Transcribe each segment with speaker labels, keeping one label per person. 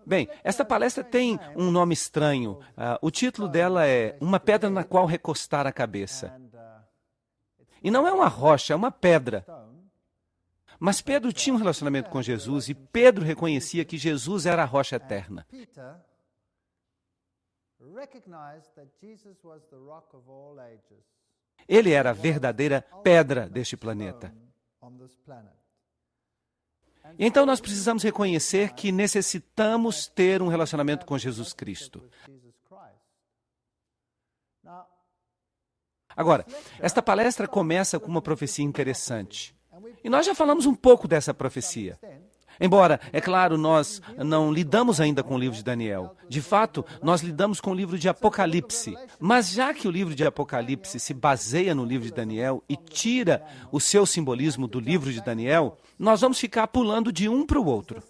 Speaker 1: Bem, esta palestra tem um nome estranho. O título dela é Uma Pedra na Qual Recostar a Cabeça. E não é uma rocha, é uma pedra. Mas Pedro tinha um relacionamento com Jesus e Pedro reconhecia que Jesus era a rocha eterna. Ele era a verdadeira pedra deste planeta. E então nós precisamos reconhecer que necessitamos ter um relacionamento com Jesus Cristo. Agora, esta palestra começa com uma profecia interessante. E nós já falamos um pouco dessa profecia. Embora, é claro, nós não lidamos ainda com o livro de Daniel. De fato, nós lidamos com o livro de Apocalipse. Mas já que o livro de Apocalipse se baseia no livro de Daniel e tira o seu simbolismo do livro de Daniel, nós vamos ficar pulando de um para o outro.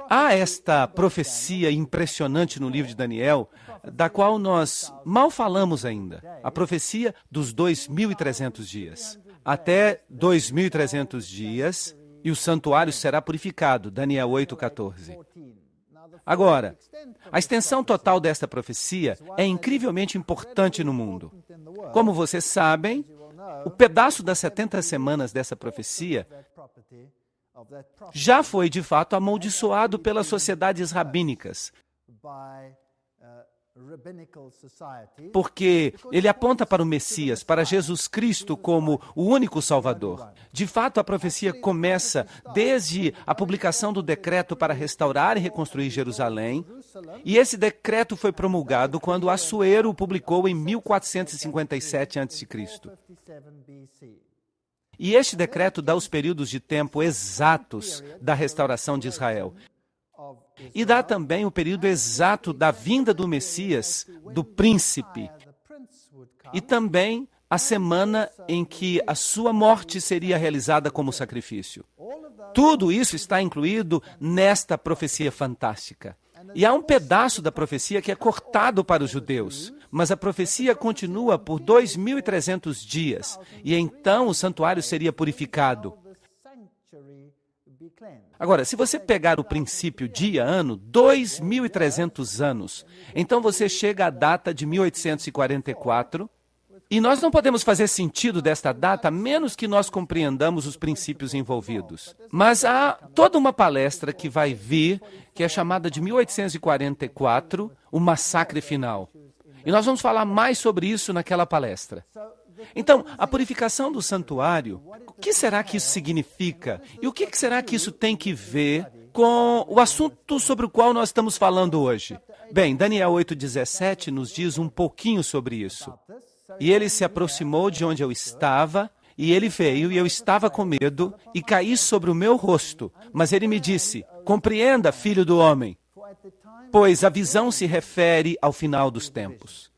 Speaker 1: Há esta profecia impressionante no livro de Daniel, da qual nós mal falamos ainda. A profecia dos 2.300 dias. Até 2.300 dias... e o santuário será purificado, Daniel 8,14. Agora, a extensão total desta profecia é incrivelmente importante no mundo. Como vocês sabem, o pedaço das 70 semanas dessa profecia já foi, de fato, amaldiçoado pelas sociedades rabínicas, porque ele aponta para o Messias, para Jesus Cristo como o único Salvador. De fato, a profecia começa desde a publicação do decreto para restaurar e reconstruir Jerusalém, e esse decreto foi promulgado quando Assuero o publicou em 1457 a.C. E este decreto dá os períodos de tempo exatos da restauração de Israel. E dá também o período exato da vinda do Messias, do príncipe. E também a semana em que a sua morte seria realizada como sacrifício. Tudo isso está incluído nesta profecia fantástica. E há um pedaço da profecia que é cortado para os judeus, mas a profecia continua por 2.300 dias, e então o santuário seria purificado. Agora, se você pegar o princípio dia-ano, 2.300 anos, então você chega à data de 1844, e nós não podemos fazer sentido desta data, a menos que nós compreendamos os princípios envolvidos. Mas há toda uma palestra que vai vir, que é chamada de 1844, o massacre final. E nós vamos falar mais sobre isso naquela palestra. Então, a purificação do santuário, o que será que isso significa? E o que será que isso tem que ver com o assunto sobre o qual nós estamos falando hoje? Bem, Daniel 8,17 nos diz um pouquinho sobre isso. E ele se aproximou de onde eu estava, e ele veio, e eu estava com medo, e caí sobre o meu rosto. Mas ele me disse, compreenda, filho do homem, pois a visão se refere ao final dos tempos.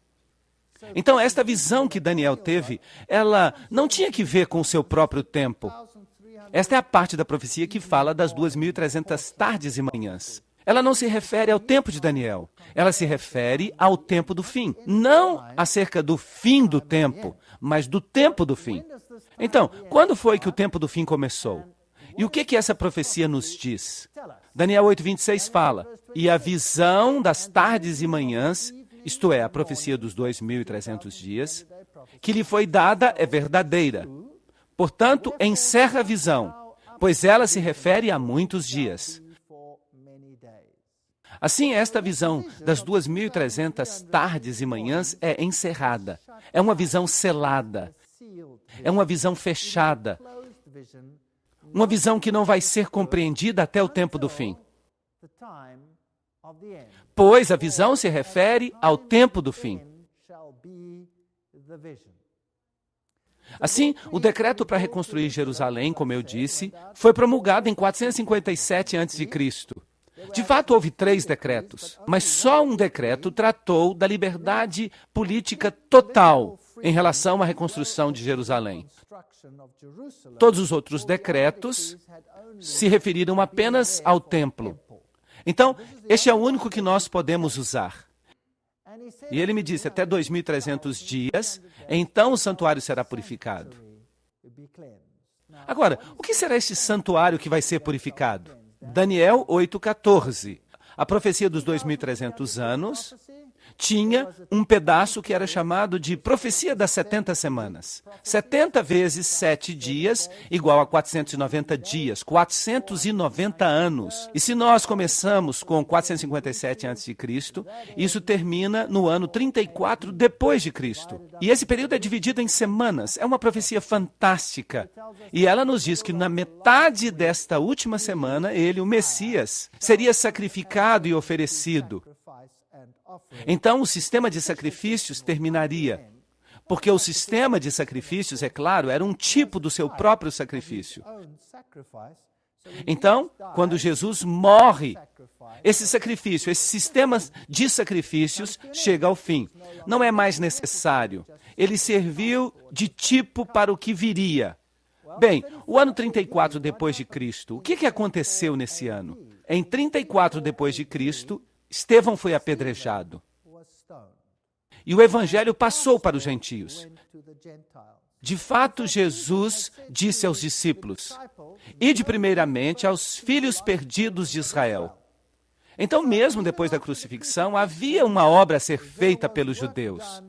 Speaker 1: Então, esta visão que Daniel teve, ela não tinha que ver com o seu próprio tempo. Esta é a parte da profecia que fala das 2.300 tardes e manhãs. Ela não se refere ao tempo de Daniel. Ela se refere ao tempo do fim. Não acerca do fim do tempo, mas do tempo do fim. Então, quando foi que o tempo do fim começou? E o que essa profecia nos diz? Daniel 8,26 fala, e a visão das tardes e manhãs, isto é, a profecia dos 2.300 dias, que lhe foi dada é verdadeira. Portanto, encerra a visão, pois ela se refere a muitos dias. Assim, esta visão das 2.300 tardes e manhãs é encerrada. É uma visão selada. É uma visão fechada. Uma visão que não vai ser compreendida até o tempo do fim. Pois a visão se refere ao tempo do fim. Assim, o decreto para reconstruir Jerusalém, como eu disse, foi promulgado em 457 a.C. De fato, houve 3 decretos, mas só um decreto tratou da liberdade política total em relação à reconstrução de Jerusalém. Todos os outros decretos se referiram apenas ao templo. Então, este é o único que nós podemos usar. E ele me disse, até 2.300 dias, então o santuário será purificado. Agora, o que será este santuário que vai ser purificado? Daniel 8,14. A profecia dos 2.300 anos tinha um pedaço que era chamado de profecia das 70 semanas. 70 vezes 7 dias, igual a 490 dias, 490 anos. E se nós começamos com 457 a.C., isso termina no ano 34 depois de Cristo. E esse período é dividido em semanas. É uma profecia fantástica. E ela nos diz que na metade desta última semana, ele, o Messias, seria sacrificado e oferecido. Então, o sistema de sacrifícios terminaria, porque o sistema de sacrifícios, é claro, era um tipo do seu próprio sacrifício. Então, quando Jesus morre, esse sacrifício, esse sistema de sacrifícios chega ao fim. Não é mais necessário. Ele serviu de tipo para o que viria. Bem, o ano 34 depois de Cristo, o que aconteceu nesse ano? Em 34 depois de Cristo, Estevão foi apedrejado. E o evangelho passou para os gentios. De fato, Jesus disse aos discípulos: ide primeiramente aos filhos perdidos de Israel. Então, mesmo depois da crucifixão, havia uma obra a ser feita pelos judeus.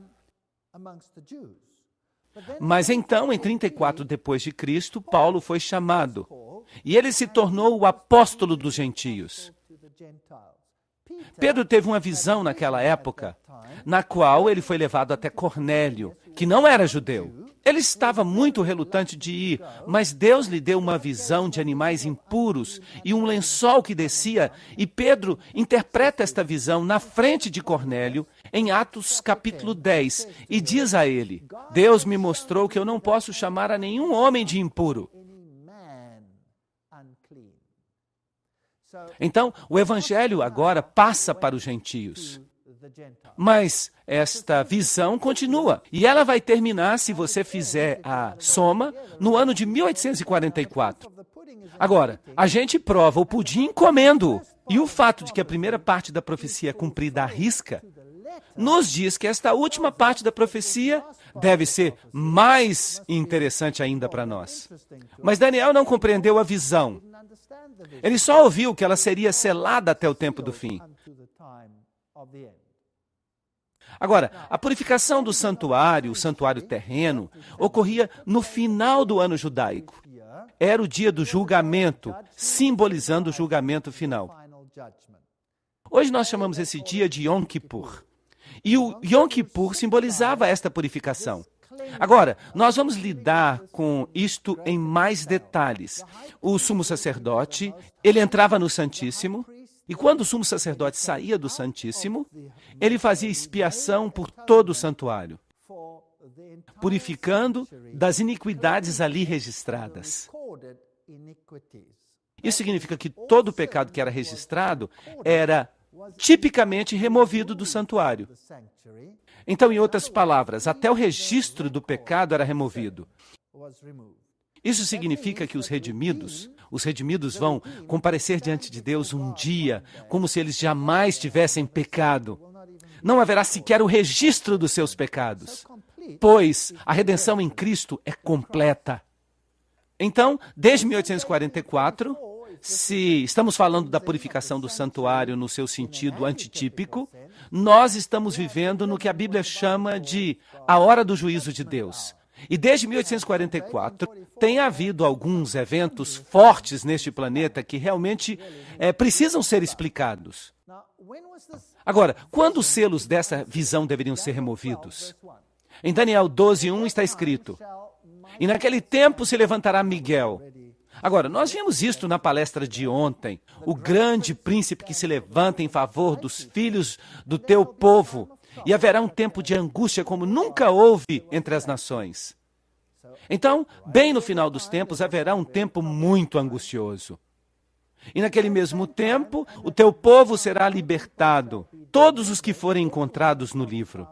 Speaker 1: Mas então, em 34 depois de Cristo, Paulo foi chamado. E ele se tornou o apóstolo dos gentios. Pedro teve uma visão naquela época, na qual ele foi levado até Cornélio, que não era judeu. Ele estava muito relutante de ir, mas Deus lhe deu uma visão de animais impuros e um lençol que descia, e Pedro interpreta esta visão na frente de Cornélio, em Atos capítulo 10, e diz a ele: Deus me mostrou que eu não posso chamar a nenhum homem de impuro. Então, o evangelho agora passa para os gentios. Mas esta visão continua. E ela vai terminar, se você fizer a soma, no ano de 1844. Agora, a gente prova o pudim comendo. E o fato de que a primeira parte da profecia é cumprida à risca, nos diz que esta última parte da profecia deve ser mais interessante ainda para nós. Mas Daniel não compreendeu a visão. Ele só ouviu que ela seria selada até o tempo do fim. Agora, a purificação do santuário, o santuário terreno, ocorria no final do ano judaico. Era o dia do julgamento, simbolizando o julgamento final. Hoje nós chamamos esse dia de Yom Kippur. E o Yom Kippur simbolizava esta purificação. Agora, nós vamos lidar com isto em mais detalhes. O sumo sacerdote, ele entrava no Santíssimo, e quando o sumo sacerdote saía do Santíssimo, ele fazia expiação por todo o santuário, purificando das iniquidades ali registradas. Isso significa que todo o pecado que era registrado era tipicamente removido do santuário. Então, em outras palavras, até o registro do pecado era removido. Isso significa que os redimidos vão comparecer diante de Deus um dia, como se eles jamais tivessem pecado. Não haverá sequer o registro dos seus pecados, pois a redenção em Cristo é completa. Então, desde 1844, se estamos falando da purificação do santuário no seu sentido antitípico, nós estamos vivendo no que a Bíblia chama de a hora do juízo de Deus. E desde 1844, tem havido alguns eventos fortes neste planeta que realmente precisam ser explicados. Agora, quando os selos dessa visão deveriam ser removidos? Em Daniel 12:1 está escrito: e naquele tempo se levantará Miguel. Agora, nós vimos isto na palestra de ontem. O grande príncipe que se levanta em favor dos filhos do teu povo. E haverá um tempo de angústia como nunca houve entre as nações. Então, bem no final dos tempos, haverá um tempo muito angustioso. E naquele mesmo tempo, o teu povo será libertado. Todos os que forem encontrados no livro.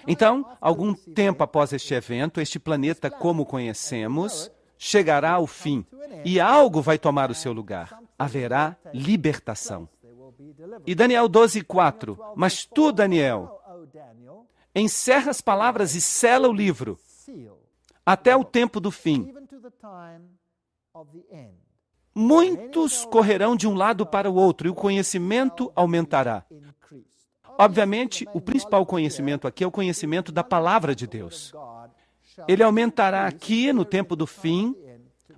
Speaker 1: Então, algum tempo após este evento, este planeta, como o conhecemos, chegará ao fim. E algo vai tomar o seu lugar. Haverá libertação. E Daniel 12:4. Mas tu, Daniel, encerra as palavras e sela o livro, até o tempo do fim. muitos correrão de um lado para o outro e o conhecimento aumentará. Obviamente, o principal conhecimento aqui é o conhecimento da palavra de Deus. Ele aumentará aqui no tempo do fim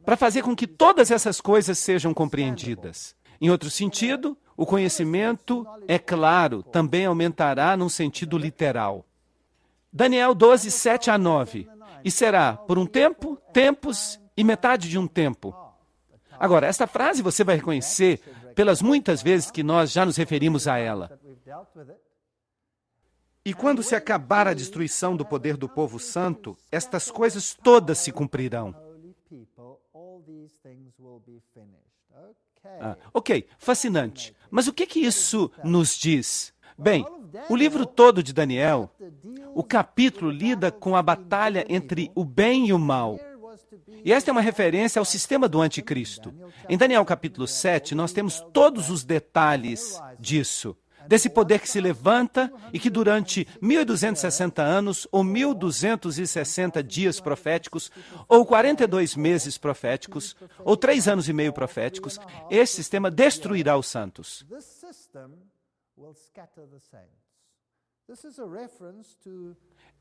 Speaker 1: para fazer com que todas essas coisas sejam compreendidas. Em outro sentido, o conhecimento, é claro, também aumentará num sentido literal. Daniel 12, 7 a 9. E será por um tempo, tempos e metade de um tempo. Agora, esta frase você vai reconhecer pelas muitas vezes que nós já nos referimos a ela. E quando se acabar a destruição do poder do povo santo, estas coisas todas se cumprirão. Ok, fascinante. Mas o que isso nos diz? Bem, o livro todo de Daniel, o capítulo lida com a batalha entre o bem e o mal. E esta é uma referência ao sistema do anticristo. Em Daniel capítulo 7, nós temos todos os detalhes disso. Desse poder que se levanta e que durante 1260 anos, ou 1260 dias proféticos, ou 42 meses proféticos, ou 3 anos e meio proféticos, esse sistema destruirá os santos.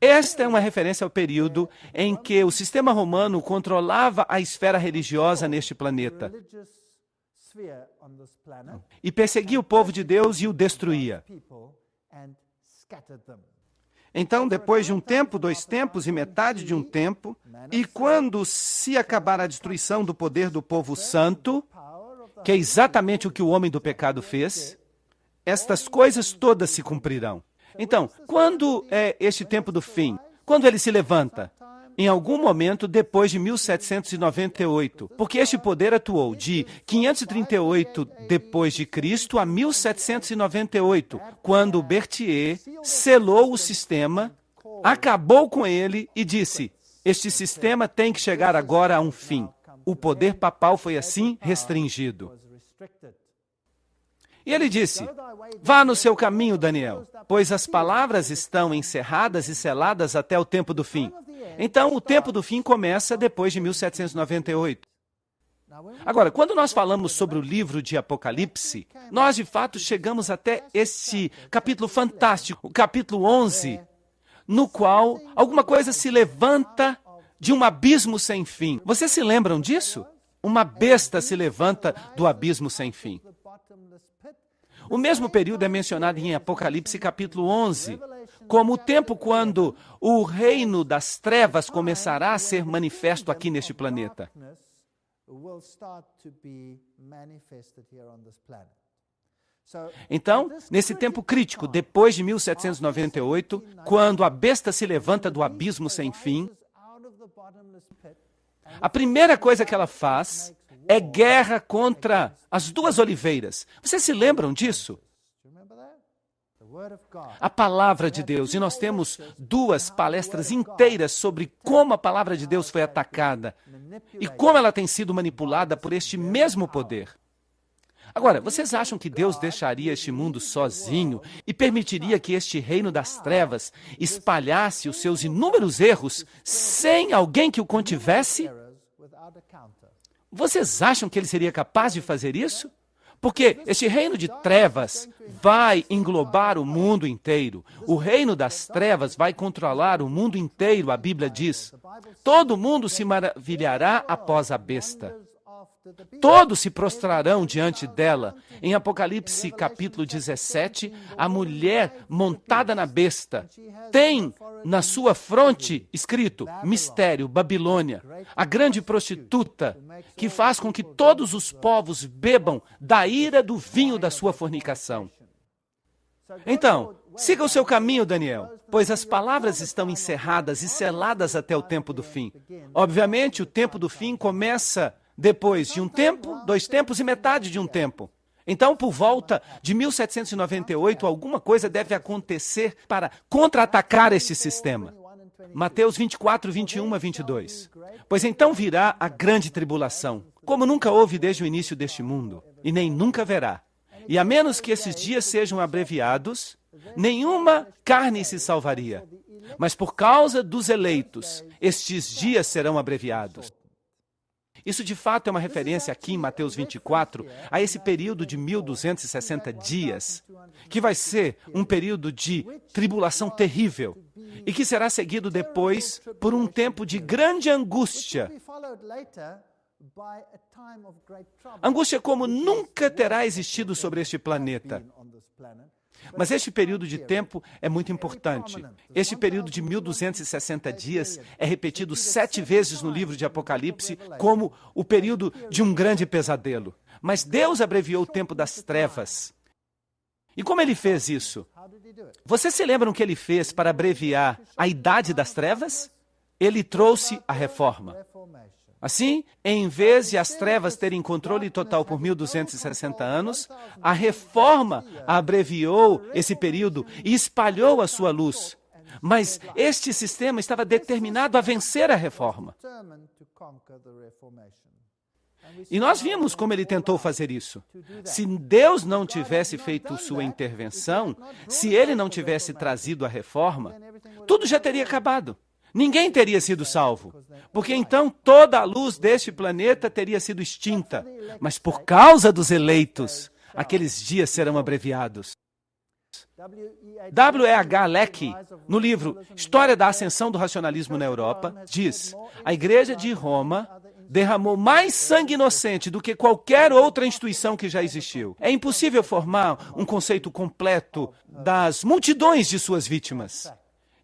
Speaker 1: Esta é uma referência ao período em que o sistema romano controlava a esfera religiosa neste planeta e perseguia o povo de Deus e o destruía. Então, depois de um tempo, 2 tempos e metade de um tempo, e quando se acabar a destruição do poder do povo santo, que é exatamente o que o homem do pecado fez, estas coisas todas se cumprirão. Então, quando é este tempo do fim? Quando ele se levanta? Em algum momento depois de 1798, porque este poder atuou de 538 depois de Cristo a 1798, quando Berthier selou o sistema, acabou com ele e disse: este sistema tem que chegar agora a um fim. O poder papal foi assim restringido. E ele disse: vá no seu caminho, Daniel, pois as palavras estão encerradas e seladas até o tempo do fim. Então, o tempo do fim começa depois de 1798. Agora, quando nós falamos sobre o livro de Apocalipse, nós de fato chegamos até este capítulo fantástico, o capítulo 11, no qual alguma coisa se levanta de um abismo sem fim. Vocês se lembram disso? Uma besta se levanta do abismo sem fim. O mesmo período é mencionado em Apocalipse capítulo 11, como o tempo quando o reino das trevas começará a ser manifesto aqui neste planeta. Então, nesse tempo crítico, depois de 1798, quando a besta se levanta do abismo sem fim, a primeira coisa que ela faz é guerra contra as 2 oliveiras. Vocês se lembram disso? A palavra de Deus. E nós temos 2 palestras inteiras sobre como a palavra de Deus foi atacada e como ela tem sido manipulada por este mesmo poder. Agora, vocês acham que Deus deixaria este mundo sozinho e permitiria que este reino das trevas espalhasse os seus inúmeros erros sem alguém que o contivesse? Vocês acham que ele seria capaz de fazer isso? Porque este reino de trevas vai englobar o mundo inteiro. O reino das trevas vai controlar o mundo inteiro, a Bíblia diz. Todo mundo se maravilhará após a besta. Todos se prostrarão diante dela. Em Apocalipse capítulo 17, a mulher montada na besta tem na sua fronte escrito mistério, Babilônia, a grande prostituta, que faz com que todos os povos bebam da ira do vinho da sua fornicação. Então, siga o seu caminho, Daniel, pois as palavras estão encerradas e seladas até o tempo do fim. Obviamente, o tempo do fim começa depois de um tempo, 2 tempos e metade de um tempo. Então, por volta de 1798, alguma coisa deve acontecer para contra-atacar este sistema. Mateus 24, 21 a 22. Pois então virá a grande tribulação, como nunca houve desde o início deste mundo, e nem nunca haverá. E a menos que esses dias sejam abreviados, nenhuma carne se salvaria. Mas por causa dos eleitos, estes dias serão abreviados. Isso de fato é uma referência aqui em Mateus 24 a esse período de 1260 dias, que vai ser um período de tribulação terrível e que será seguido depois por um tempo de grande angústia. Angústia como nunca terá existido sobre este planeta. Mas este período de tempo é muito importante. Este período de 1260 dias é repetido 7 vezes no livro de Apocalipse como o período de um grande pesadelo. Mas Deus abreviou o tempo das trevas. E como ele fez isso? Vocês se lembram que ele fez para abreviar a idade das trevas? Ele trouxe a reforma. Assim, em vez de as trevas terem controle total por 1260 anos, a reforma abreviou esse período e espalhou a sua luz. Mas este sistema estava determinado a vencer a reforma. E nós vimos como ele tentou fazer isso. Se Deus não tivesse feito sua intervenção, se ele não tivesse trazido a reforma, tudo já teria acabado. Ninguém teria sido salvo, porque então toda a luz deste planeta teria sido extinta. Mas por causa dos eleitos, aqueles dias serão abreviados. W.E.H. Lecky, no livro História da Ascensão do Racionalismo na Europa, diz: a Igreja de Roma derramou mais sangue inocente do que qualquer outra instituição que já existiu. É impossível formar um conceito completo das multidões de suas vítimas.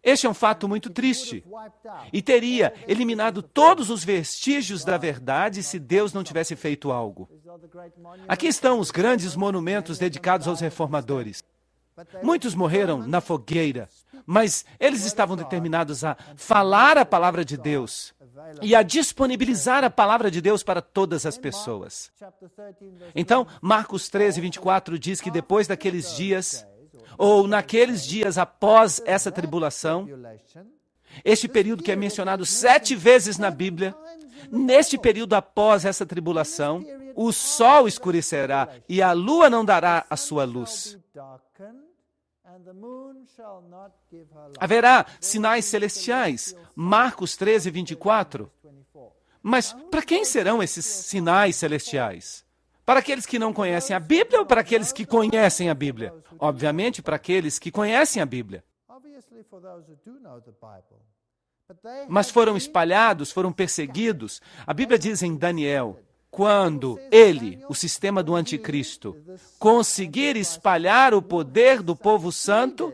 Speaker 1: Este é um fato muito triste e teria eliminado todos os vestígios da verdade se Deus não tivesse feito algo. Aqui estão os grandes monumentos dedicados aos reformadores. Muitos morreram na fogueira, mas eles estavam determinados a falar a palavra de Deus e a disponibilizar a palavra de Deus para todas as pessoas. Então, Marcos 13, 24 diz que depois daqueles dias, ou naqueles dias após essa tribulação, este período que é mencionado 7 vezes na Bíblia, neste período após essa tribulação, o sol escurecerá e a lua não dará a sua luz. Haverá sinais celestiais, Marcos 13, 24. Mas para quem serão esses sinais celestiais? Para aqueles que não conhecem a Bíblia ou para aqueles que conhecem a Bíblia? Obviamente, para aqueles que conhecem a Bíblia. Mas foram espalhados, foram perseguidos. A Bíblia diz em Daniel, quando ele, o sistema do anticristo, conseguir espalhar o poder do povo santo,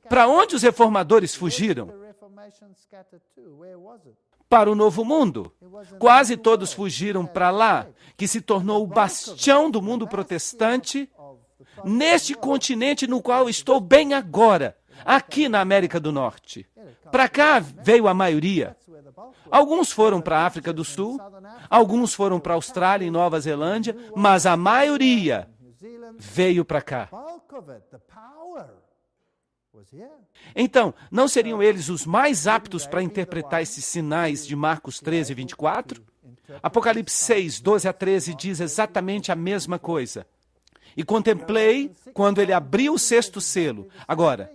Speaker 1: para onde os reformadores fugiram? Para o Novo Mundo. Quase todos fugiram para lá, que se tornou o bastião do mundo protestante, neste continente no qual estou bem agora, aqui na América do Norte. Para cá veio a maioria. Alguns foram para a África do Sul, alguns foram para a Austrália e Nova Zelândia, mas a maioria veio para cá. Então, não seriam eles os mais aptos para interpretar esses sinais de Marcos 13, 24? Apocalipse 6, 12 a 13 diz exatamente a mesma coisa. E contemplei quando ele abriu o 6º selo. Agora,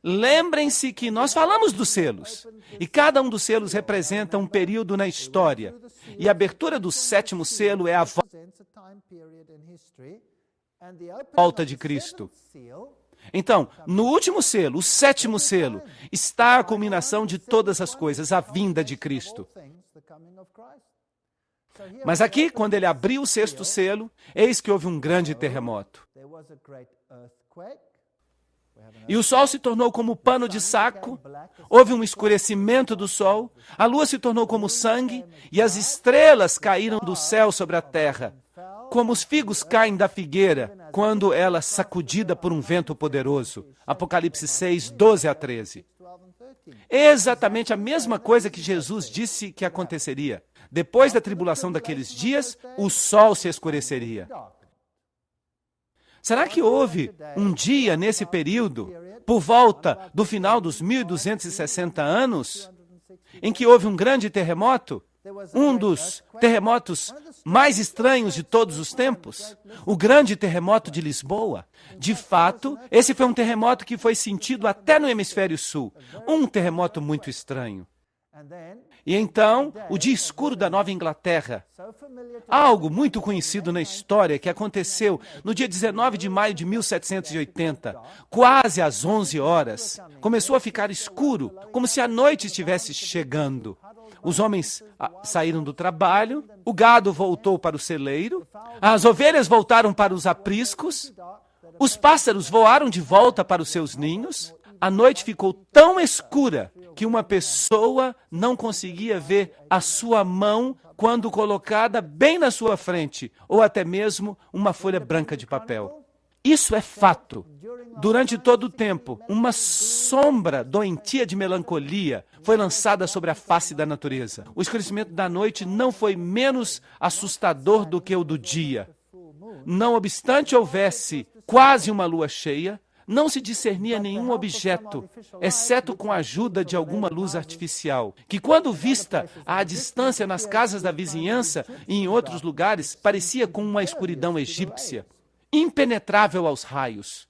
Speaker 1: lembrem-se que nós falamos dos selos, e cada um dos selos representa um período na história. E a abertura do 7º selo é a volta de Cristo. Então, no último selo, o 7º selo, está a culminação de todas as coisas, a vinda de Cristo. Mas aqui, quando ele abriu o 6º selo, eis que houve um grande terremoto. E o sol se tornou como pano de saco, houve um escurecimento do sol, a lua se tornou como sangue, e as estrelas caíram do céu sobre a terra, como os figos caem da figueira, quando ela é sacudida por um vento poderoso. Apocalipse 6, 12 a 13. É exatamente a mesma coisa que Jesus disse que aconteceria. Depois da tribulação daqueles dias, o sol se escureceria. Será que houve um dia nesse período, por volta do final dos 1260 anos, em que houve um grande terremoto? um dos terremotos mais estranhos de todos os tempos, o grande terremoto de Lisboa. De fato, esse foi um terremoto que foi sentido até no hemisfério sul, um terremoto muito estranho. E então, o dia escuro da Nova Inglaterra, algo muito conhecido na história que aconteceu no dia 19 de maio de 1780, quase às 11 horas, começou a ficar escuro, como se a noite estivesse chegando. Os homens saíram do trabalho, o gado voltou para o celeiro, as ovelhas voltaram para os apriscos, os pássaros voaram de volta para os seus ninhos. A noite ficou tão escura que uma pessoa não conseguia ver a sua mão quando colocada bem na sua frente, ou até mesmo uma folha branca de papel. Isso é fato. Durante todo o tempo, uma sombra doentia de melancolia foi lançada sobre a face da natureza. O escurecimento da noite não foi menos assustador do que o do dia. Não obstante houvesse quase uma lua cheia, não se discernia nenhum objeto, exceto com a ajuda de alguma luz artificial, que quando vista à distância nas casas da vizinhança e em outros lugares, parecia com uma escuridão egípcia, impenetrável aos raios.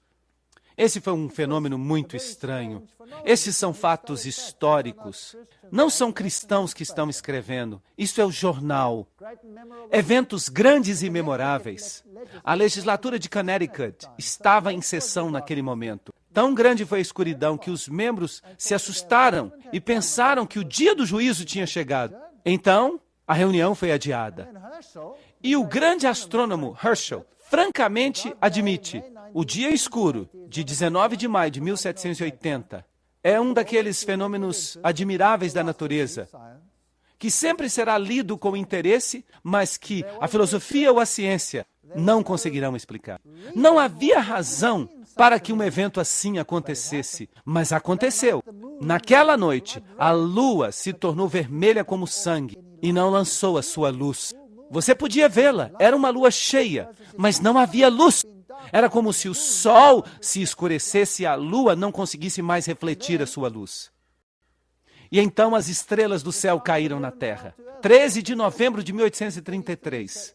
Speaker 1: Esse foi um fenômeno muito estranho. Esses são fatos históricos. Não são cristãos que estão escrevendo. Isso é o jornal. Eventos grandes e memoráveis. A legislatura de Connecticut estava em sessão naquele momento. Tão grande foi a escuridão que os membros se assustaram e pensaram que o dia do juízo tinha chegado. Então, a reunião foi adiada. E o grande astrônomo Herschel francamente admite: o dia escuro de 19 de maio de 1780 é um daqueles fenômenos admiráveis da natureza, que sempre será lido com interesse, mas que a filosofia ou a ciência não conseguirão explicar. Não havia razão para que um evento assim acontecesse, mas aconteceu. Naquela noite, a lua se tornou vermelha como sangue e não lançou a sua luz. Você podia vê-la, era uma lua cheia, mas não havia luz. Era como se o sol se escurecesse e a lua não conseguisse mais refletir a sua luz. E então as estrelas do céu caíram na terra. 13 de novembro de 1833.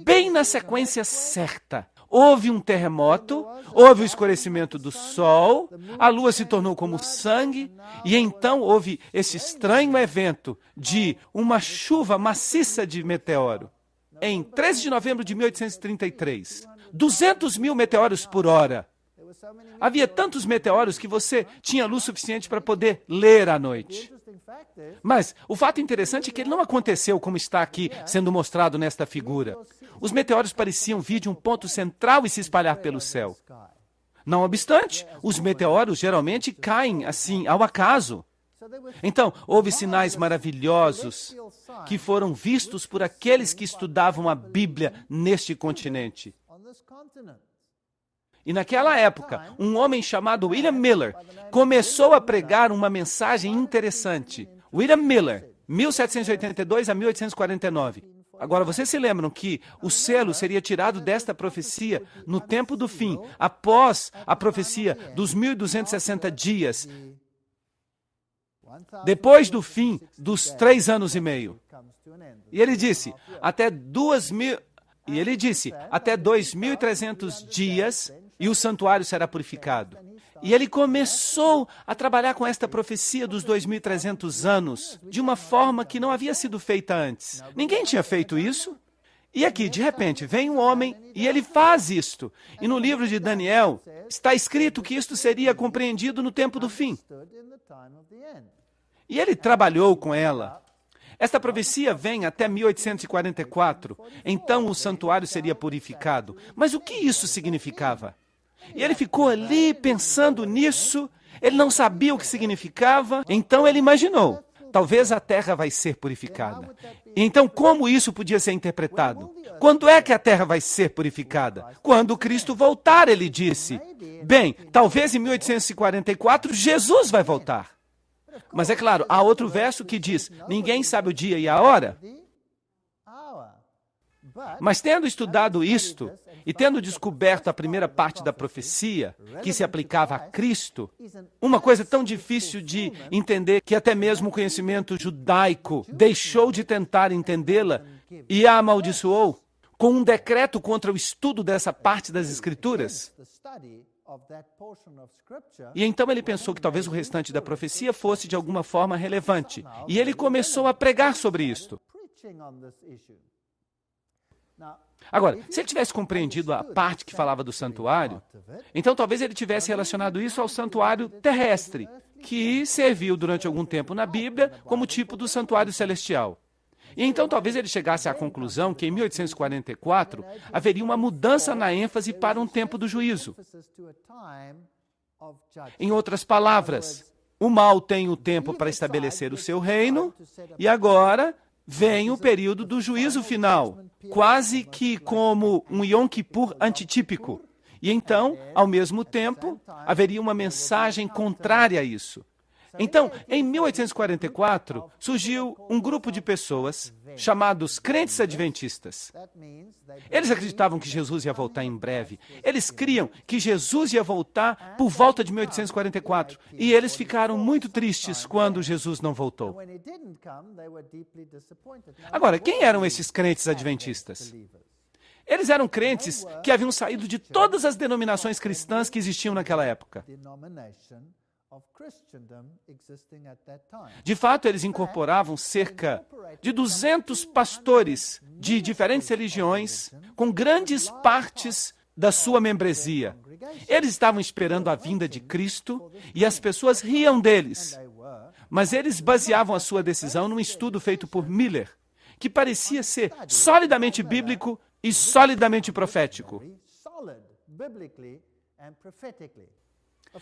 Speaker 1: Bem na sequência certa. Houve um terremoto, houve o escurecimento do sol, a lua se tornou como sangue, e então houve esse estranho evento de uma chuva maciça de meteoro. Em 13 de novembro de 1833, 200 mil meteoros por hora. Havia tantos meteoros que você tinha luz suficiente para poder ler à noite. Mas o fato interessante é que ele não aconteceu como está aqui sendo mostrado nesta figura. Os meteoros pareciam vir de um ponto central e se espalhar pelo céu. Não obstante, os meteoros geralmente caem assim, ao acaso. Então, houve sinais maravilhosos que foram vistos por aqueles que estudavam a Bíblia neste continente. E naquela época, um homem chamado William Miller começou a pregar uma mensagem interessante. William Miller, 1782 a 1849. Agora, vocês se lembram que o selo seria tirado desta profecia no tempo do fim, após a profecia dos 1260 dias, depois do fim dos 3 anos e meio. E ele disse, até 2.300 dias e o santuário será purificado. E ele começou a trabalhar com esta profecia dos 2.300 anos de uma forma que não havia sido feita antes. Ninguém tinha feito isso. E aqui, de repente, vem um homem e ele faz isto. E no livro de Daniel está escrito que isto seria compreendido no tempo do fim. E ele trabalhou com ela. Esta profecia vem até 1844. Então o santuário seria purificado. Mas o que isso significava? E ele ficou ali pensando nisso. Ele não sabia o que significava. Então ele imaginou: talvez a terra vai ser purificada. Então, como isso podia ser interpretado? Quando é que a terra vai ser purificada? Quando Cristo voltar, ele disse. Bem, talvez em 1844 Jesus vai voltar. Mas é claro, há outro verso que diz: ninguém sabe o dia e a hora. Mas tendo estudado isto e tendo descoberto a primeira parte da profecia, que se aplicava a Cristo, uma coisa tão difícil de entender que até mesmo o conhecimento judaico deixou de tentar entendê-la e a amaldiçoou com um decreto contra o estudo dessa parte das Escrituras. E então ele pensou que talvez o restante da profecia fosse de alguma forma relevante. E ele começou a pregar sobre isto. Agora, se ele tivesse compreendido a parte que falava do santuário, então talvez ele tivesse relacionado isso ao santuário terrestre, que serviu durante algum tempo na Bíblia como tipo do santuário celestial. E então talvez ele chegasse à conclusão que em 1844 haveria uma mudança na ênfase para um tempo do juízo. Em outras palavras, o mal tem o tempo para estabelecer o seu reino e agora vem o período do juízo final, quase que como um Yom Kippur antitípico. E então, ao mesmo tempo, haveria uma mensagem contrária a isso. Então, em 1844, surgiu um grupo de pessoas chamados crentes adventistas. Eles acreditavam que Jesus ia voltar em breve. Eles criam que Jesus ia voltar por volta de 1844. E eles ficaram muito tristes quando Jesus não voltou. Agora, quem eram esses crentes adventistas? Eles eram crentes que haviam saído de todas as denominações cristãs que existiam naquela época. De fato, eles incorporavam cerca de 200 pastores de diferentes religiões, com grandes partes da sua membresia. Eles estavam esperando a vinda de Cristo e as pessoas riam deles. Mas eles baseavam a sua decisão num estudo feito por Miller, que parecia ser solidamente bíblico e solidamente profético.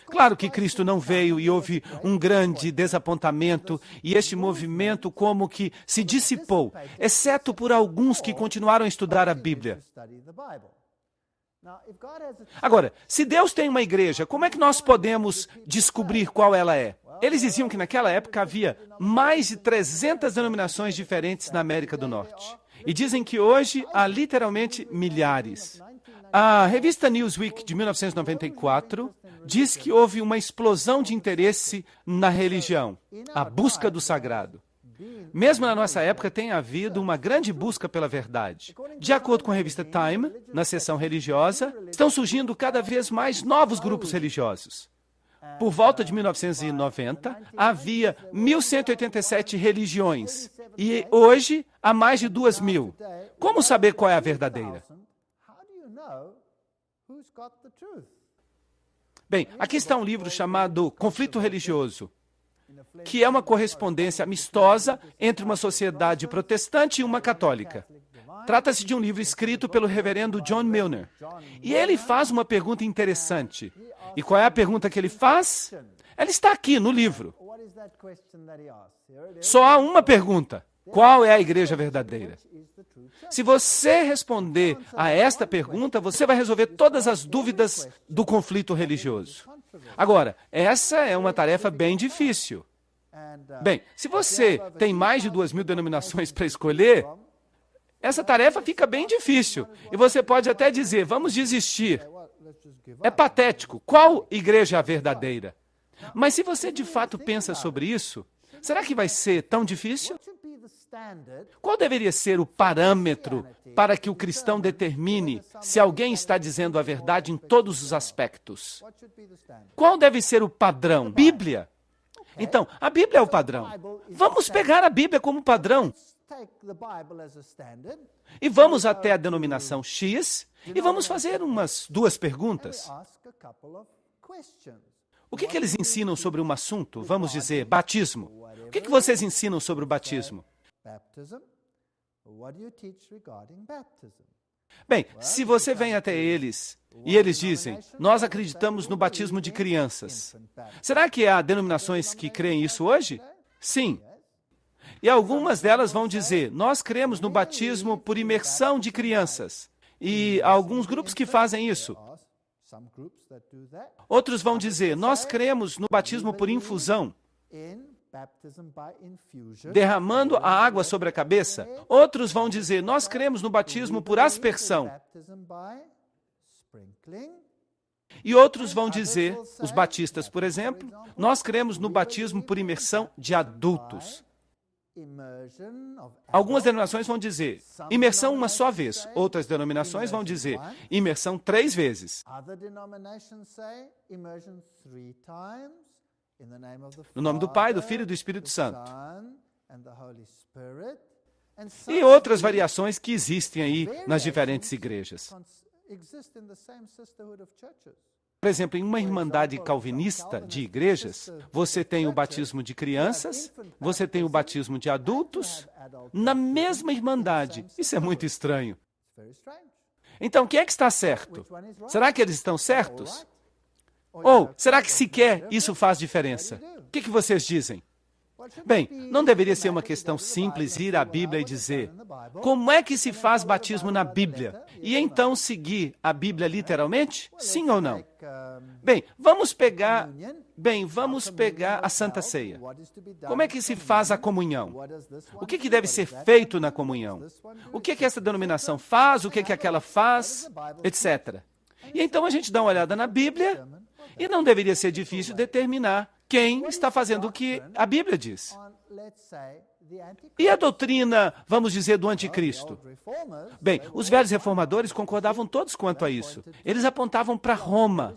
Speaker 1: Claro que Cristo não veio e houve um grande desapontamento e este movimento como que se dissipou, exceto por alguns que continuaram a estudar a Bíblia. Agora, se Deus tem uma igreja, como é que nós podemos descobrir qual ela é? Eles diziam que naquela época havia mais de 300 denominações diferentes na América do Norte. E dizem que hoje há literalmente milhares. A revista Newsweek de 1994 diz que houve uma explosão de interesse na religião, a busca do sagrado. Mesmo na nossa época tem havido uma grande busca pela verdade. De acordo com a revista Time, na seção religiosa, estão surgindo cada vez mais novos grupos religiosos. Por volta de 1990, havia 1.187 religiões e hoje há mais de 2.000. Como saber qual é a verdadeira? Bem, aqui está um livro chamado Conflito Religioso, que é uma correspondência amistosa entre uma sociedade protestante e uma católica. Trata-se de um livro escrito pelo reverendo John Milner. E ele faz uma pergunta interessante. E qual é a pergunta que ele faz? Ela está aqui no livro. Só há uma pergunta. Qual é a igreja verdadeira? Se você responder a esta pergunta, você vai resolver todas as dúvidas do conflito religioso. Agora, essa é uma tarefa bem difícil. Bem, se você tem mais de 2.000 denominações para escolher, essa tarefa fica bem difícil. E você pode até dizer, vamos desistir. É patético. Qual igreja é a verdadeira? Mas se você de fato pensa sobre isso, será que vai ser tão difícil? Qual deveria ser o parâmetro para que o cristão determine se alguém está dizendo a verdade em todos os aspectos? Qual deve ser o padrão? Bíblia. Então, a Bíblia é o padrão. Vamos pegar a Bíblia como padrão. E vamos até a denominação X e vamos fazer umas duas perguntas. O que eles ensinam sobre um assunto? Vamos dizer, batismo. O que vocês ensinam sobre o batismo? Bem, se você vem até eles e eles dizem, nós acreditamos no batismo de crianças. Será que há denominações que creem isso hoje? Sim. E algumas delas vão dizer, nós cremos no batismo por imersão de crianças. E há alguns grupos que fazem isso. Outros vão dizer, nós cremos no batismo por infusão. derramando a água sobre a cabeça. Outros vão dizer, nós cremos no batismo por aspersão. E outros vão dizer, os batistas, por exemplo, nós cremos no batismo por imersão de adultos. Algumas denominações vão dizer, imersão uma só vez. Outras denominações vão dizer, imersão 3 vezes. No nome do Pai, do Filho e do Espírito Santo. E outras variações que existem aí nas diferentes igrejas. Por exemplo, em uma irmandade calvinista de igrejas, você tem o batismo de crianças, você tem o batismo de adultos, na mesma irmandade. Isso é muito estranho. Então, quem é que está certo? Será que eles estão certos? Ou, será que sequer isso faz diferença? O que vocês dizem? Bem, não deveria ser uma questão simples ir à Bíblia e dizer como é que se faz batismo na Bíblia? E então seguir a Bíblia literalmente? Sim ou não? Bem, vamos pegar a Santa Ceia. Como é que se faz a comunhão? O que deve ser feito na comunhão? O que essa denominação faz? O que aquela faz? Etc. E então a gente dá uma olhada na Bíblia e não deveria ser difícil determinar quem está fazendo o que a Bíblia diz. E a doutrina, vamos dizer, do anticristo? Bem, os velhos reformadores concordavam todos quanto a isso. Eles apontavam para Roma.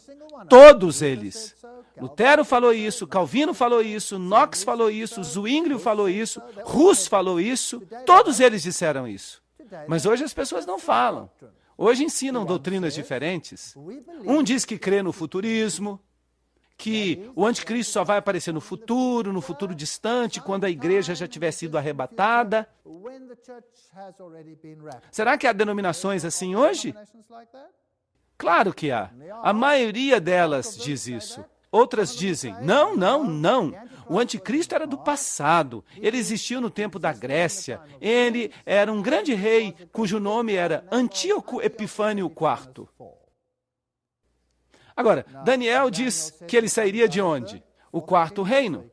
Speaker 1: Todos eles. Lutero falou isso, Calvino falou isso, Knox falou isso, Zwinglio falou isso, Hus falou isso. Todos eles disseram isso. Mas hoje as pessoas não falam. Hoje ensinam doutrinas diferentes. Um diz que crê no futurismo, que o anticristo só vai aparecer no futuro distante, quando a igreja já tiver sido arrebatada. Será que há denominações assim hoje? Claro que há. A maioria delas diz isso. Outras dizem, não. O anticristo era do passado. Ele existiu no tempo da Grécia. Ele era um grande rei cujo nome era Antíoco Epifânio IV. Agora, Daniel diz que ele sairia de onde? O 4º reino.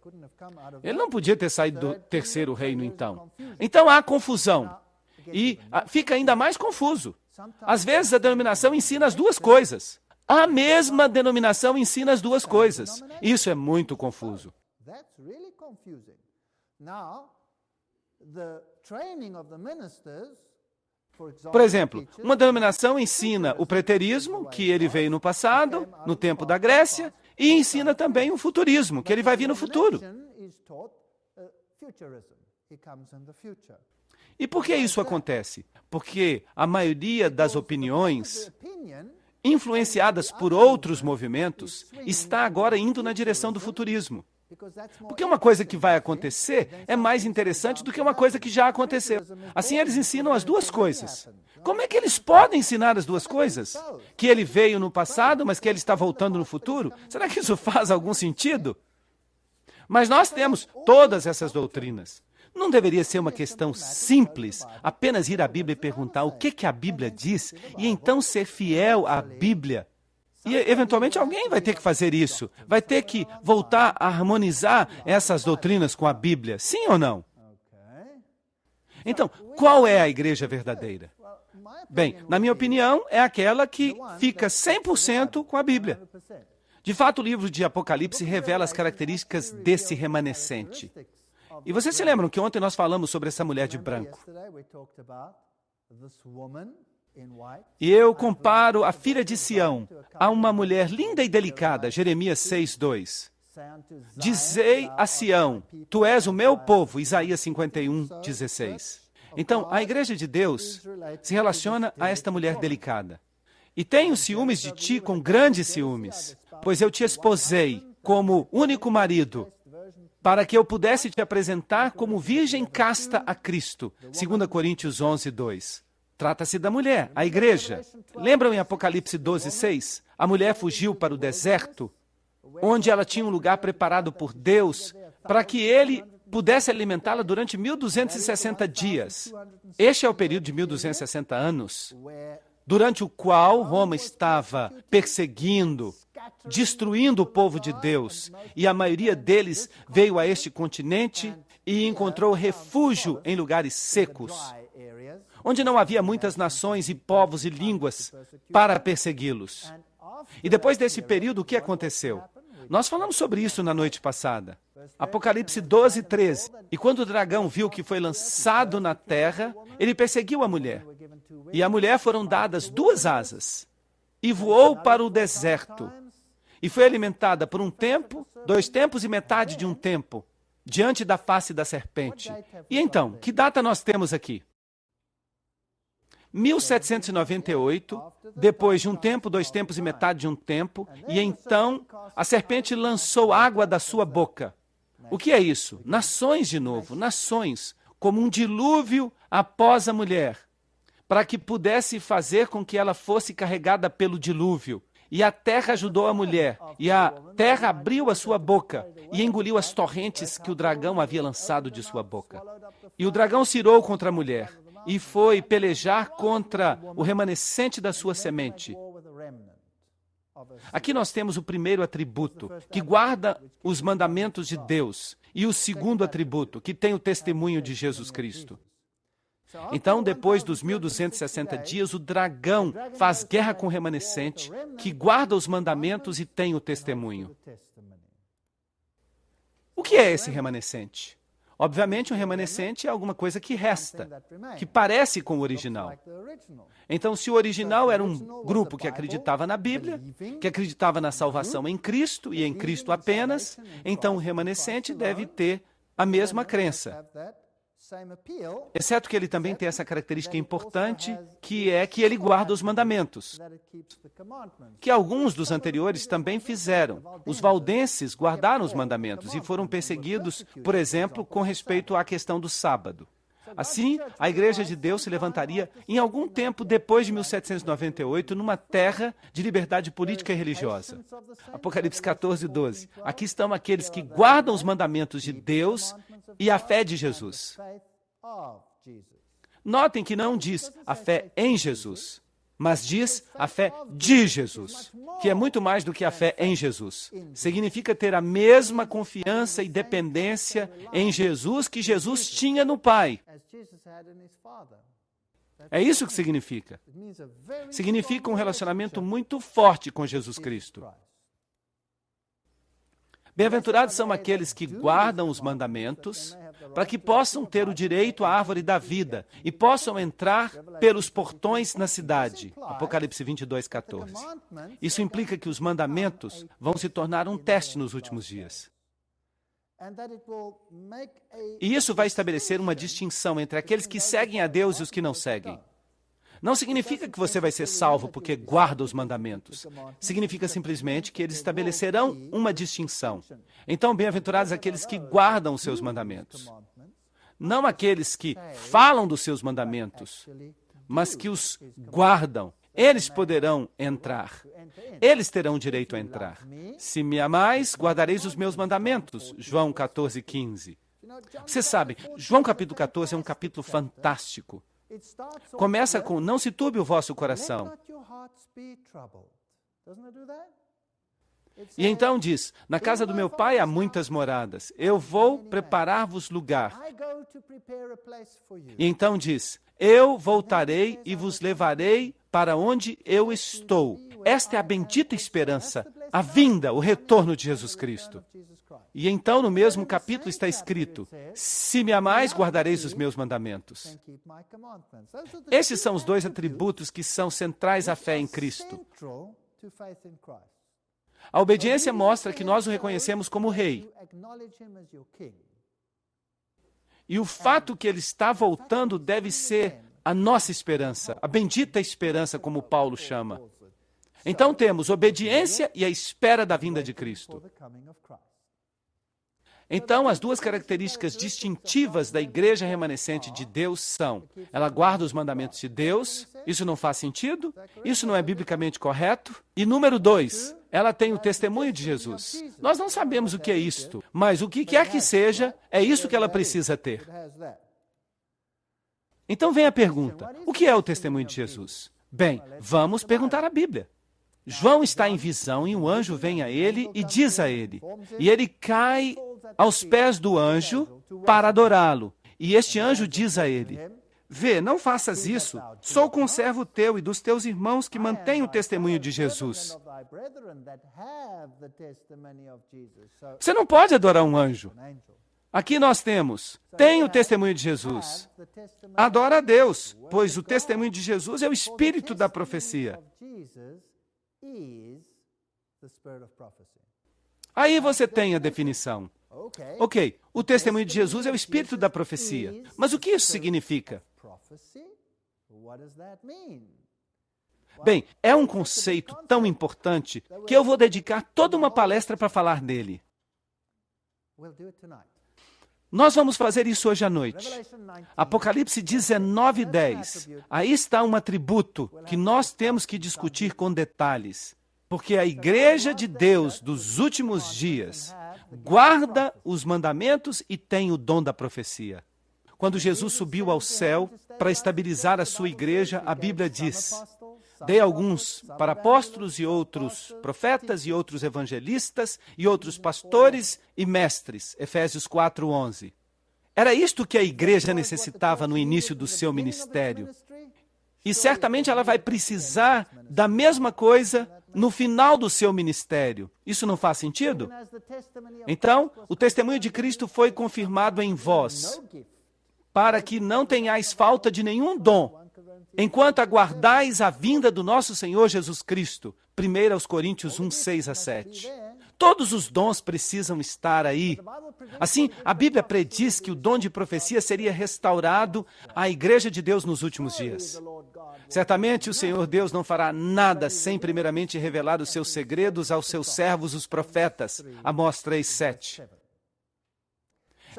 Speaker 1: Ele não podia ter saído do 3º reino, então. Então há confusão. E fica ainda mais confuso. Às vezes a denominação ensina as duas coisas. A mesma denominação ensina as duas coisas. Isso é muito confuso. Por exemplo, uma denominação ensina o preterismo, que ele veio no passado, no tempo da Grécia, e ensina também o futurismo, que ele vai vir no futuro. E por que isso acontece? Porque a maioria das opiniões influenciadas por outros movimentos está agora indo na direção do futurismo. Porque uma coisa que vai acontecer é mais interessante do que uma coisa que já aconteceu. Assim, eles ensinam as duas coisas. Como é que eles podem ensinar as duas coisas? Que ele veio no passado, mas que ele está voltando no futuro? Será que isso faz algum sentido? Mas nós temos todas essas doutrinas. Não deveria ser uma questão simples, apenas ir à Bíblia e perguntar o que a Bíblia diz e então ser fiel à Bíblia. E, eventualmente, alguém vai ter que fazer isso. Vai ter que voltar a harmonizar essas doutrinas com a Bíblia. Sim ou não? Então, qual é a igreja verdadeira? Bem, na minha opinião, é aquela que fica 100% com a Bíblia. De fato, o livro de Apocalipse revela as características desse remanescente. E vocês se lembram que ontem nós falamos sobre essa mulher de branco. E eu comparo a filha de Sião a uma mulher linda e delicada, Jeremias 6:2. Dizei a Sião, tu és o meu povo, Isaías 51:16. Então, a igreja de Deus se relaciona a esta mulher delicada. E tenho ciúmes de ti com grandes ciúmes, pois eu te esposei como único marido, para que eu pudesse te apresentar como virgem casta a Cristo. 2 Coríntios 11:2. Trata-se da mulher, a igreja. Lembram em Apocalipse 12:6? A mulher fugiu para o deserto, onde ela tinha um lugar preparado por Deus, para que ele pudesse alimentá-la durante 1260 dias. Este é o período de 1260 anos, durante o qual Roma estava perseguindo, destruindo o povo de Deus, e a maioria deles veio a este continente e encontrou refúgio em lugares secos, onde não havia muitas nações e povos e línguas para persegui-los. E depois desse período, o que aconteceu? Nós falamos sobre isso na noite passada. Apocalipse 12, 13. E quando o dragão viu que foi lançado na terra, ele perseguiu a mulher. E à mulher foram dadas 2 asas, e voou para o deserto. E foi alimentada por 1 tempo, 2 tempos e metade de 1 tempo, diante da face da serpente. E então, que data nós temos aqui? 1798, depois de 1 tempo, 2 tempos e metade de 1 tempo, e então a serpente lançou água da sua boca. O que é isso? Nações de novo, nações, como um dilúvio após a mulher, para que pudesse fazer com que ela fosse carregada pelo dilúvio. E a terra ajudou a mulher, e a terra abriu a sua boca e engoliu as torrentes que o dragão havia lançado de sua boca. E o dragão se irou contra a mulher, e foi pelejar contra o remanescente da sua semente. Aqui nós temos o primeiro atributo, que guarda os mandamentos de Deus, e o segundo atributo, que tem o testemunho de Jesus Cristo. Então, depois dos 1260 dias, o dragão faz guerra com o remanescente, que guarda os mandamentos e tem o testemunho. O que é esse remanescente? Obviamente, um remanescente é alguma coisa que resta, que parece com o original. Então, se o original era um grupo que acreditava na Bíblia, que acreditava na salvação em Cristo e em Cristo apenas, então o remanescente deve ter a mesma crença. Exceto que ele também tem essa característica importante, que é que ele guarda os mandamentos, que alguns dos anteriores também fizeram. Os valdenses guardaram os mandamentos e foram perseguidos, por exemplo, com respeito à questão do sábado. Assim, a Igreja de Deus se levantaria em algum tempo depois de 1798 numa terra de liberdade política e religiosa. Apocalipse 14, 12. Aqui estão aqueles que guardam os mandamentos de Deus e a fé de Jesus. Notem que não diz a fé em Jesus, mas diz a fé de Jesus, que é muito mais do que a fé em Jesus. Significa ter a mesma confiança e dependência em Jesus que Jesus tinha no Pai. É isso que significa. Significa um relacionamento muito forte com Jesus Cristo. Bem-aventurados são aqueles que guardam os mandamentos, para que possam ter o direito à árvore da vida e possam entrar pelos portões na cidade. Apocalipse 22, 14. Isso implica que os mandamentos vão se tornar um teste nos últimos dias. E isso vai estabelecer uma distinção entre aqueles que seguem a Deus e os que não seguem. Não significa que você vai ser salvo porque guarda os mandamentos. Significa simplesmente que eles estabelecerão uma distinção. Então, bem-aventurados aqueles que guardam os seus mandamentos. Não aqueles que falam dos seus mandamentos, mas que os guardam. Eles poderão entrar. Eles terão direito a entrar. Se me amais, guardareis os meus mandamentos. João 14, 15. Você sabe, João capítulo 14 é um capítulo fantástico. Começa com, não se turbe o vosso coração. E então diz, na casa do meu pai há muitas moradas. Eu vou preparar-vos lugar. E então diz, eu voltarei e vos levarei para onde eu estou. Esta é a bendita esperança, a vinda, o retorno de Jesus Cristo. E então, no mesmo capítulo está escrito, se me amais, guardareis os meus mandamentos. Esses são os 2 atributos que são centrais à fé em Cristo. A obediência mostra que nós o reconhecemos como Rei. E o fato que ele está voltando deve ser a nossa esperança, a bendita esperança, como Paulo chama. Então temos obediência e a espera da vinda de Cristo. Então, as 2 características distintivas da igreja remanescente de Deus são: ela guarda os mandamentos de Deus, isso não faz sentido, isso não é biblicamente correto. E número 2, ela tem o testemunho de Jesus. Nós não sabemos o que é isto, mas o que quer que seja, é isso que ela precisa ter. Então vem a pergunta, o que é o testemunho de Jesus? Bem, vamos perguntar à Bíblia. João está em visão e um anjo vem a ele e diz a ele. E ele cai aos pés do anjo para adorá-lo. E este anjo diz a ele, vê, não faças isso. Sou conservo teu e dos teus irmãos que mantêm o testemunho de Jesus. Você não pode adorar um anjo. Aqui nós temos, tem o testemunho de Jesus. Adora a Deus, pois o testemunho de Jesus é o espírito da profecia. Aí você tem a definição. Ok, o testemunho de Jesus é o espírito da profecia. Mas o que isso significa? Bem, é um conceito tão importante que eu vou dedicar toda uma palestra para falar dele. Nós vamos fazer isso hoje à noite. Apocalipse 19:10. Aí está um atributo que nós temos que discutir com detalhes. Porque a igreja de Deus dos últimos dias guarda os mandamentos e tem o dom da profecia. Quando Jesus subiu ao céu para estabilizar a sua igreja, a Bíblia diz, dei alguns para apóstolos e outros profetas e outros evangelistas e outros pastores e mestres. Efésios 4:11. Era isto que a igreja necessitava no início do seu ministério. E certamente ela vai precisar da mesma coisa no final do seu ministério. Isso não faz sentido? Então, o testemunho de Cristo foi confirmado em vós, para que não tenhais falta de nenhum dom, enquanto aguardais a vinda do nosso Senhor Jesus Cristo. 1 Coríntios 1:6-7. Todos os dons precisam estar aí. Assim, a Bíblia prediz que o dom de profecia seria restaurado à igreja de Deus nos últimos dias. Certamente o Senhor Deus não fará nada sem primeiramente revelar os seus segredos aos seus servos, os profetas. Amós 3:7.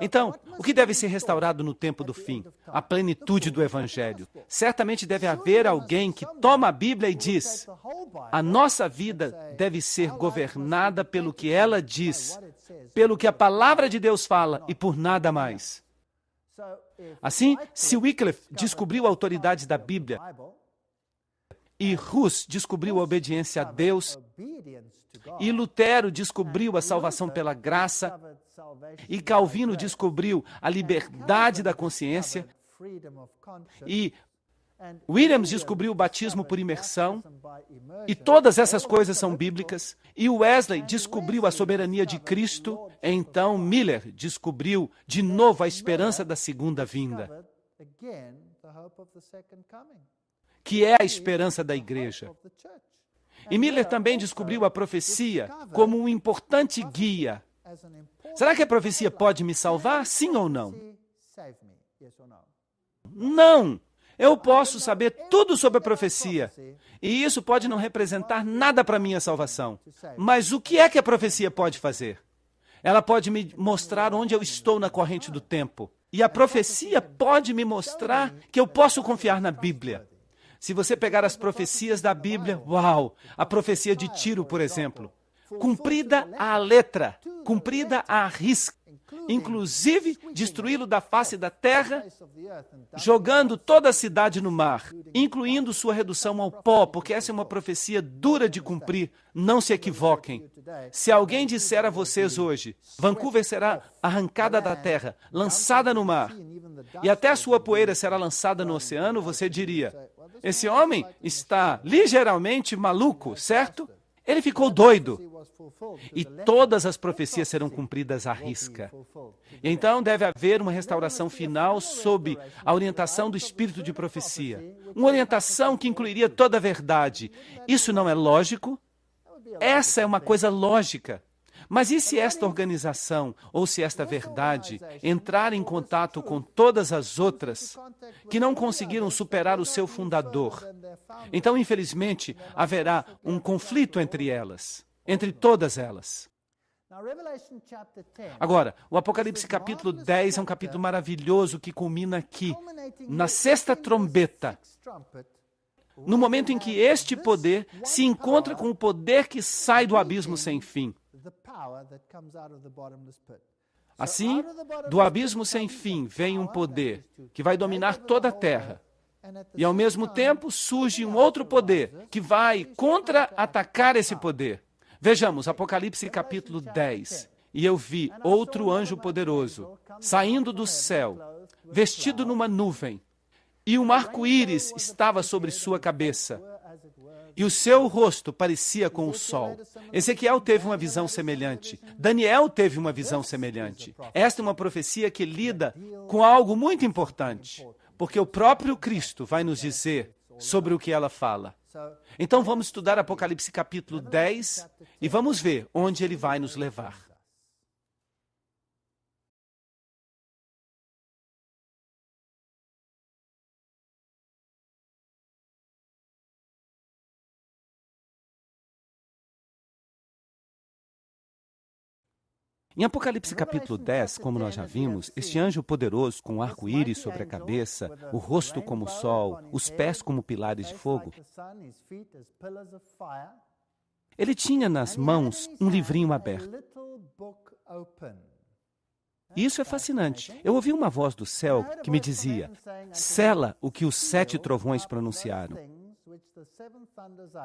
Speaker 1: Então, o que deve ser restaurado no tempo do fim? A plenitude do Evangelho. Certamente deve haver alguém que toma a Bíblia e diz, a nossa vida deve ser governada pelo que ela diz, pelo que a palavra de Deus fala e por nada mais. Assim, se Wycliffe descobriu a autoridade da Bíblia e Hus descobriu a obediência a Deus e Lutero descobriu a salvação pela graça e Calvino descobriu a liberdade da consciência e Williams descobriu o batismo por imersão, e todas essas coisas são bíblicas, e Wesley descobriu a soberania de Cristo, então Miller descobriu de novo a esperança da segunda vinda, que é a esperança da igreja. E Miller também descobriu a profecia como um importante guia. Será que a profecia pode me salvar? Sim ou não? Não! Eu posso saber tudo sobre a profecia, e isso pode não representar nada para a minha salvação. Mas o que é que a profecia pode fazer? Ela pode me mostrar onde eu estou na corrente do tempo. E a profecia pode me mostrar que eu posso confiar na Bíblia. Se você pegar as profecias da Bíblia, uau! A profecia de Tiro, por exemplo. Cumprida à letra, cumprida à risca. Inclusive destruí-lo da face da terra, jogando toda a cidade no mar, incluindo sua redução ao pó, porque essa é uma profecia dura de cumprir. Não se equivoquem. Se alguém disser a vocês hoje, Vancouver será arrancada da terra, lançada no mar, e até a sua poeira será lançada no oceano, você diria, esse homem está ligeiramente maluco, certo? Ele ficou doido. E todas as profecias serão cumpridas à risca. E então deve haver uma restauração final sob a orientação do espírito de profecia. Uma orientação que incluiria toda a verdade. Isso não é lógico? Essa é uma coisa lógica. Mas e se esta organização, ou se esta verdade, entrar em contato com todas as outras que não conseguiram superar o seu fundador? Então, infelizmente, haverá um conflito entre elas, entre todas elas. Agora, o Apocalipse capítulo 10 é um capítulo maravilhoso que culmina aqui, na sexta trombeta, no momento em que este poder se encontra com o poder que sai do abismo sem fim. Assim, do abismo sem fim vem um poder que vai dominar toda a terra. E, ao mesmo tempo, surge um outro poder que vai contra-atacar esse poder. Vejamos, Apocalipse capítulo 10. E eu vi outro anjo poderoso, saindo do céu, vestido numa nuvem, e um arco-íris estava sobre sua cabeça, e o seu rosto parecia com o sol. Ezequiel teve uma visão semelhante. Daniel teve uma visão semelhante. Esta é uma profecia que lida com algo muito importante, porque o próprio Cristo vai nos dizer sobre o que ela fala. Então vamos estudar Apocalipse capítulo 10 e vamos ver onde ele vai nos levar. Em Apocalipse capítulo 10, como nós já vimos, este anjo poderoso com o arco-íris sobre a cabeça, o rosto como o sol, os pés como pilares de fogo, ele tinha nas mãos um livrinho aberto. E isso é fascinante. Eu ouvi uma voz do céu que me dizia: sela o que os 7 trovões pronunciaram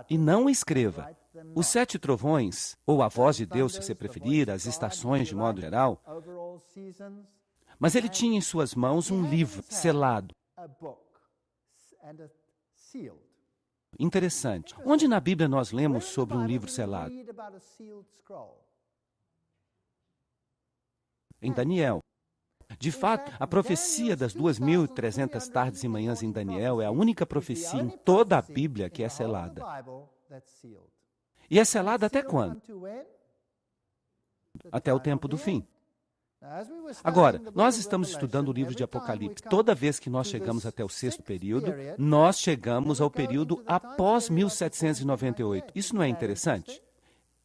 Speaker 1: e não escreva. Os 7 trovões, ou a voz de Deus, se você preferir, as estações de modo geral, mas ele tinha em suas mãos um livro selado. Interessante. Onde na Bíblia nós lemos sobre um livro selado? Em Daniel. De fato, a profecia das 2.300 tardes e manhãs em Daniel é a única profecia em toda a Bíblia que é selada. E é selada até quando? Até o tempo do fim. Agora, nós estamos estudando o livro de Apocalipse. Toda vez que nós chegamos até o 6º período, nós chegamos ao período após 1798. Isso não é interessante?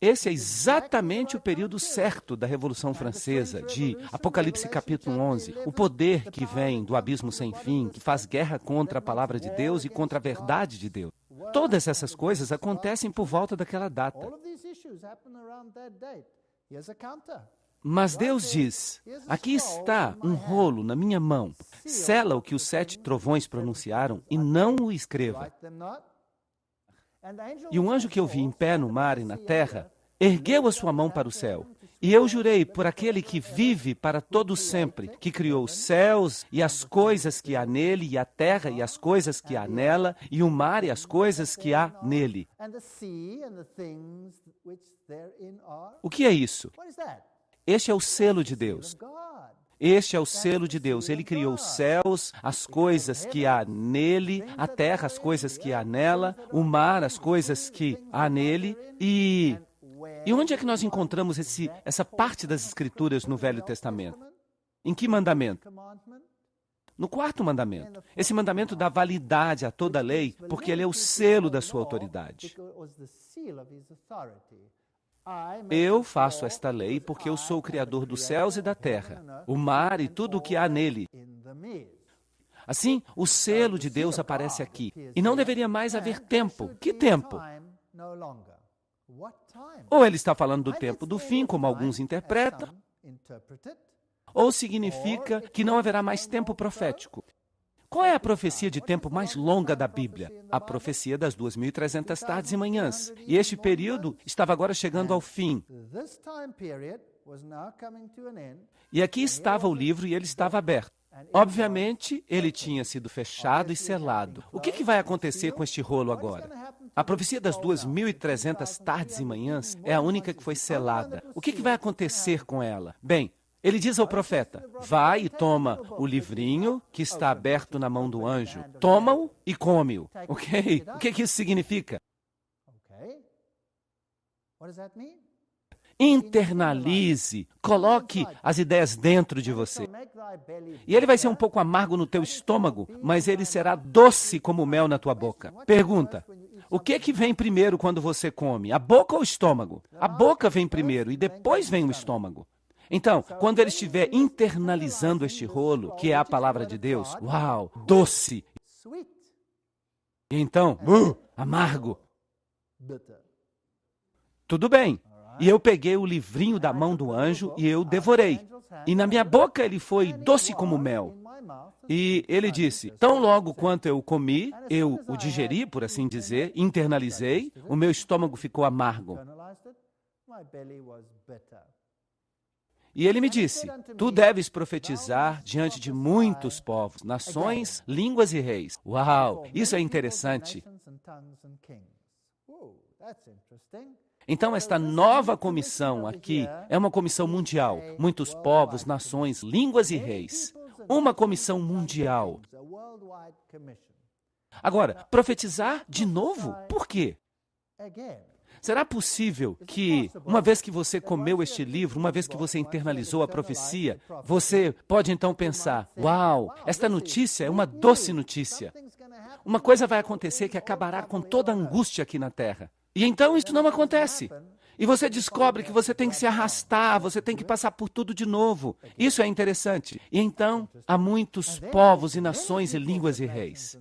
Speaker 1: Esse é exatamente o período certo da Revolução Francesa, de Apocalipse capítulo 11. O poder que vem do abismo sem fim, que faz guerra contra a palavra de Deus e contra a verdade de Deus. Todas essas coisas acontecem por volta daquela data. Mas Deus diz: aqui está um rolo na minha mão. Sela o que os 7 trovões pronunciaram e não o escreva. E um anjo que eu vi em pé no mar e na terra ergueu a sua mão para o céu. E eu jurei por aquele que vive para todo sempre, que criou os céus e as coisas que há nele, e a terra e as coisas que há nela, e o mar e as coisas que há nele. O que é isso? Este é o selo de Deus. Este é o selo de Deus. Ele criou os céus, as coisas que há nele, a terra, as coisas que há nela, o mar, as coisas que há nele. E onde é que nós encontramos essa parte das Escrituras no Velho Testamento? Em que mandamento? No 4º mandamento. Esse mandamento dá validade a toda a lei, porque ele é o selo da sua autoridade. Eu faço esta lei porque eu sou o Criador dos céus e da terra, o mar e tudo o que há nele. Assim, o selo de Deus aparece aqui. E não deveria mais haver tempo. Que tempo? Ou ele está falando do tempo do fim, como alguns interpretam, ou significa que não haverá mais tempo profético. Qual é a profecia de tempo mais longa da Bíblia? A profecia das 2.300 tardes e manhãs. E este período estava agora chegando ao fim. E aqui estava o livro e ele estava aberto. Obviamente, ele tinha sido fechado e selado. O que vai acontecer com este rolo agora? A profecia das 2.300 tardes e manhãs é a única que foi selada. O que vai acontecer com ela? Bem, ele diz ao profeta: vai e toma o livrinho que está aberto na mão do anjo. Toma-o e come-o. Ok? O que isso significa? Internalize, coloque as ideias dentro de você. E ele vai ser um pouco amargo no teu estômago, mas ele será doce como mel na tua boca. Pergunta: o que vem primeiro quando você come? A boca ou o estômago? A boca vem primeiro e depois vem o estômago. Então, quando ele estiver internalizando este rolo, que é a palavra de Deus, uau, doce. E então, amargo. Tudo bem. E eu peguei o livrinho da mão do anjo e eu devorei. E na minha boca ele foi doce como mel. E ele disse, tão logo quanto eu comi, eu o digeri, por assim dizer, internalizei, o meu estômago ficou amargo. E ele me disse, tu deves profetizar diante de muitos povos, nações, línguas e reis. Uau, isso é interessante. Então, esta nova comissão aqui é uma comissão mundial. Muitos povos, nações, línguas e reis. Uma comissão mundial. Agora, profetizar de novo? Por quê? Será possível que, uma vez que você comeu este livro, uma vez que você internalizou a profecia, você pode então pensar, uau, esta notícia é uma doce notícia. Uma coisa vai acontecer que acabará com toda a angústia aqui na Terra. E então isso não acontece. E você descobre que você tem que se arrastar, você tem que passar por tudo de novo. Isso é interessante. E então há muitos povos e nações e línguas e reis.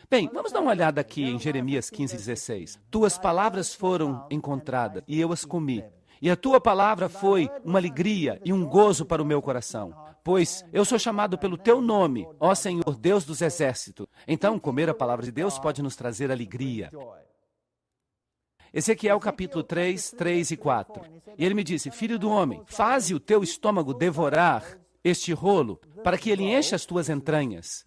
Speaker 1: Bem, vamos dar uma olhada aqui em Jeremias 15:16. Tuas palavras foram encontradas e eu as comi. E a tua palavra foi uma alegria e um gozo para o meu coração. Pois eu sou chamado pelo teu nome, ó Senhor Deus dos exércitos. Então, comer a palavra de Deus pode nos trazer alegria. Ezequiel capítulo 3, 3 e 4. E ele me disse, filho do homem, faze o teu estômago devorar este rolo, para que ele encha as tuas entranhas.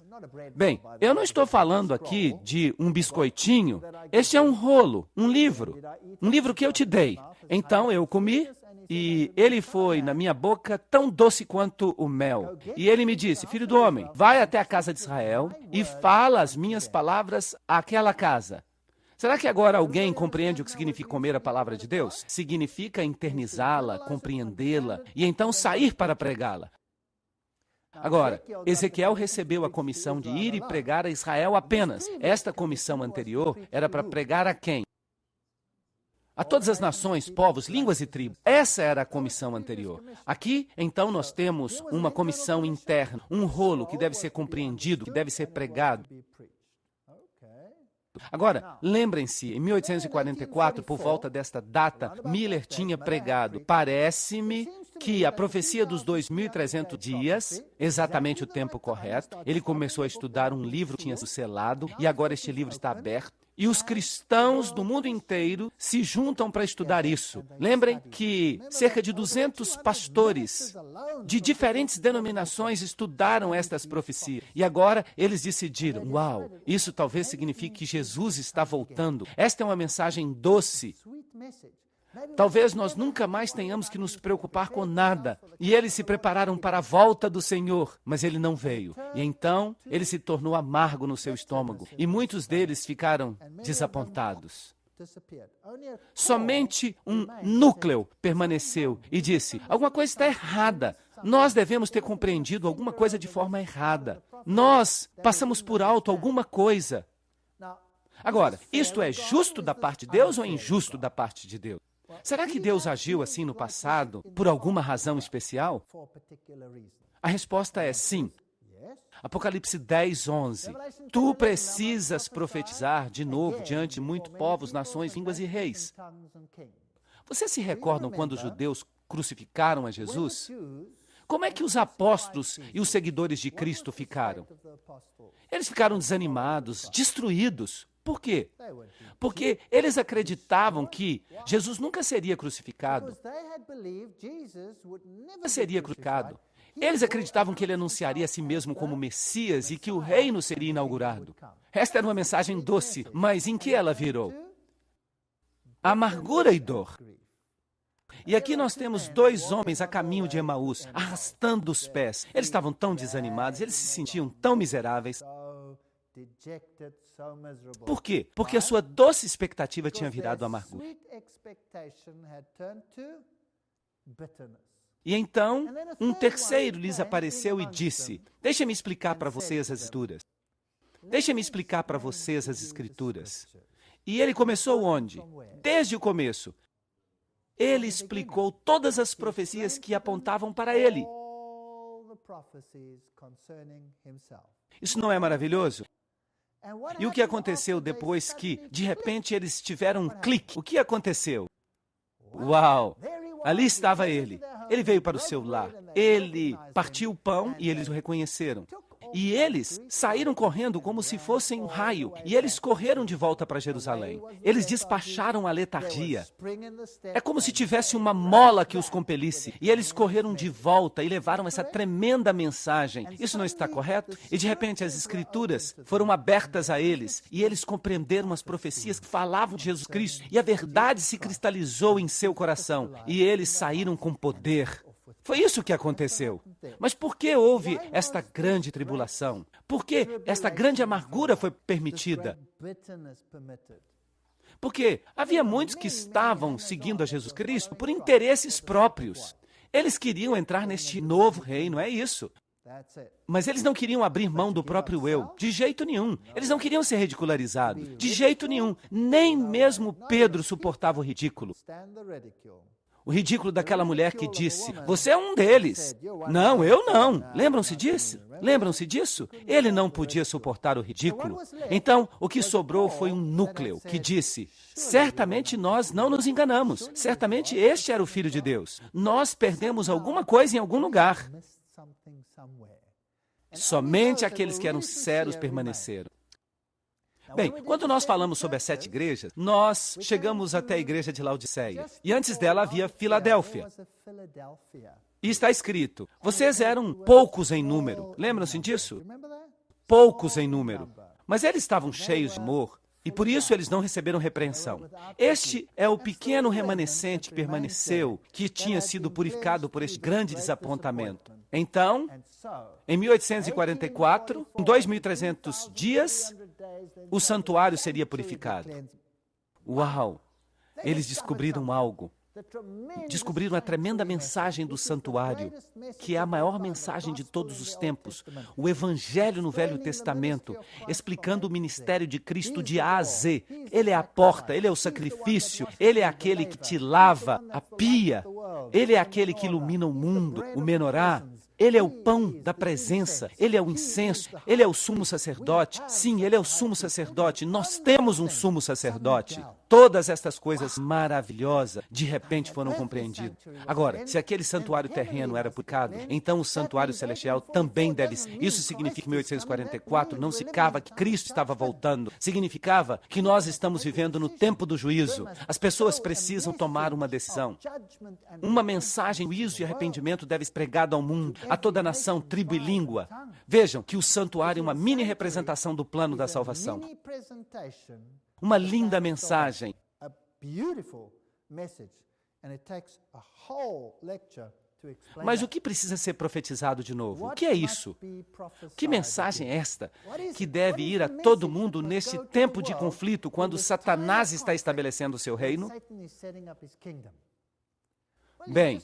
Speaker 1: Bem, eu não estou falando aqui de um biscoitinho. Este é um rolo, um livro que eu te dei. Então eu comi e ele foi na minha boca tão doce quanto o mel. E ele me disse, filho do homem, vai até a casa de Israel e fala as minhas palavras àquela casa. Será que agora alguém compreende o que significa comer a palavra de Deus? Significa internizá-la, compreendê-la e então sair para pregá-la. Agora, Ezequiel recebeu a comissão de ir e pregar a Israel apenas. Esta comissão anterior era para pregar a quem? A todas as nações, povos, línguas e tribos. Essa era a comissão anterior. Aqui, então, nós temos uma comissão interna, um rolo que deve ser compreendido, que deve ser pregado. Agora, lembrem-se, em 1844, por volta desta data, Miller tinha pregado. Parece-me que a profecia dos 2.300 dias, exatamente o tempo correto, ele começou a estudar um livro que tinha sido selado, e agora este livro está aberto. E os cristãos do mundo inteiro se juntam para estudar isso. Lembrem que cerca de 200 pastores de diferentes denominações estudaram estas profecias. E agora eles decidiram, uau, isso talvez signifique que Jesus está voltando. Esta é uma mensagem doce. Talvez nós nunca mais tenhamos que nos preocupar com nada. E eles se prepararam para a volta do Senhor, mas ele não veio. E então, ele se tornou amargo no seu estômago. E muitos deles ficaram desapontados. Somente um núcleo permaneceu e disse, alguma coisa está errada. Nós devemos ter compreendido alguma coisa de forma errada. Nós passamos por alto alguma coisa. Agora, isto é justo da parte de Deus ou injusto da parte de Deus? Será que Deus agiu assim no passado por alguma razão especial? A resposta é sim. Apocalipse 10, 11. Tu precisas profetizar de novo diante de muitos povos, nações, línguas e reis. Vocês se recordam quando os judeus crucificaram a Jesus? Como é que os apóstolos e os seguidores de Cristo ficaram? Eles ficaram desanimados, destruídos. Por quê? Porque eles acreditavam que Jesus nunca seria crucificado. Nunca seria crucificado. Eles acreditavam que ele anunciaria a si mesmo como Messias e que o reino seria inaugurado. Esta era uma mensagem doce, mas em que ela virou? Amargura e dor. E aqui nós temos dois homens a caminho de Emaús, arrastando os pés. Eles estavam tão desanimados, eles se sentiam tão miseráveis. Por quê? Porque a sua doce expectativa tinha virado amargura. E então, um terceiro lhes apareceu e disse, deixa-me explicar para vocês as Escrituras. Deixa-me explicar para vocês as Escrituras. E ele começou onde? Desde o começo. Ele explicou todas as profecias que apontavam para ele. Isso não é maravilhoso? E o que aconteceu depois que, de repente, eles tiveram um clique? O que aconteceu? Uau! Ali estava ele. Ele veio para o seu lar. Ele partiu o pão e eles o reconheceram. E eles saíram correndo como se fossem um raio. E eles correram de volta para Jerusalém. Eles despacharam a letargia. É como se tivesse uma mola que os compelisse. E eles correram de volta e levaram essa tremenda mensagem. Isso não está correto? E de repente as escrituras foram abertas a eles. E eles compreenderam as profecias que falavam de Jesus Cristo. E a verdade se cristalizou em seu coração. E eles saíram com poder. Foi isso que aconteceu. Mas por que houve esta grande tribulação? Por que esta grande amargura foi permitida? Porque havia muitos que estavam seguindo a Jesus Cristo por interesses próprios. Eles queriam entrar neste novo reino, é isso. Mas eles não queriam abrir mão do próprio eu, de jeito nenhum. Eles não queriam ser ridicularizados, de jeito nenhum. Nem mesmo Pedro suportava o ridículo. O ridículo daquela mulher que disse, você é um deles. Não, eu não. Lembram-se disso? Lembram-se disso? Ele não podia suportar o ridículo. Então, o que sobrou foi um núcleo que disse, certamente nós não nos enganamos. Certamente este era o Filho de Deus. Nós perdemos alguma coisa em algum lugar. Somente aqueles que eram sérios permaneceram. Bem, quando nós falamos sobre as 7 igrejas, nós chegamos até a igreja de Laodiceia. E antes dela havia Filadélfia. E está escrito, vocês eram poucos em número. Lembram-se disso? Poucos em número. Mas eles estavam cheios de amor. E por isso eles não receberam repreensão. Este é o pequeno remanescente que permaneceu, que tinha sido purificado por este grande desapontamento. Então, em 1844, em 2.300 dias, o santuário seria purificado. Uau! Eles descobriram algo. Descobriram a tremenda mensagem do santuário, que é a maior mensagem de todos os tempos, o Evangelho no Velho Testamento, explicando o ministério de Cristo de A a Z. Ele é a porta, ele é o sacrifício, ele é aquele que te lava a pia, ele é aquele que ilumina o mundo, o menorá. Ele é o pão da presença, ele é o incenso, ele é o sumo sacerdote. Sim, ele é o sumo sacerdote. Nós temos um sumo sacerdote. Todas estas coisas maravilhosas, de repente, foram compreendidas. Agora, se aquele santuário terreno era purificado, então o santuário celestial também deve ser. Isso significa que em 1844 não significava que Cristo estava voltando. Significava que nós estamos vivendo no tempo do juízo. As pessoas precisam tomar uma decisão. Uma mensagem de juízo e arrependimento deve ser pregada ao mundo, a toda a nação, tribo e língua. Vejam que o santuário é uma mini representação do plano da salvação. Uma linda mensagem. Mas o que precisa ser profetizado de novo? O que é isso? Que mensagem é esta que deve ir a todo mundo neste tempo de conflito, quando Satanás está estabelecendo o seu reino? Bem,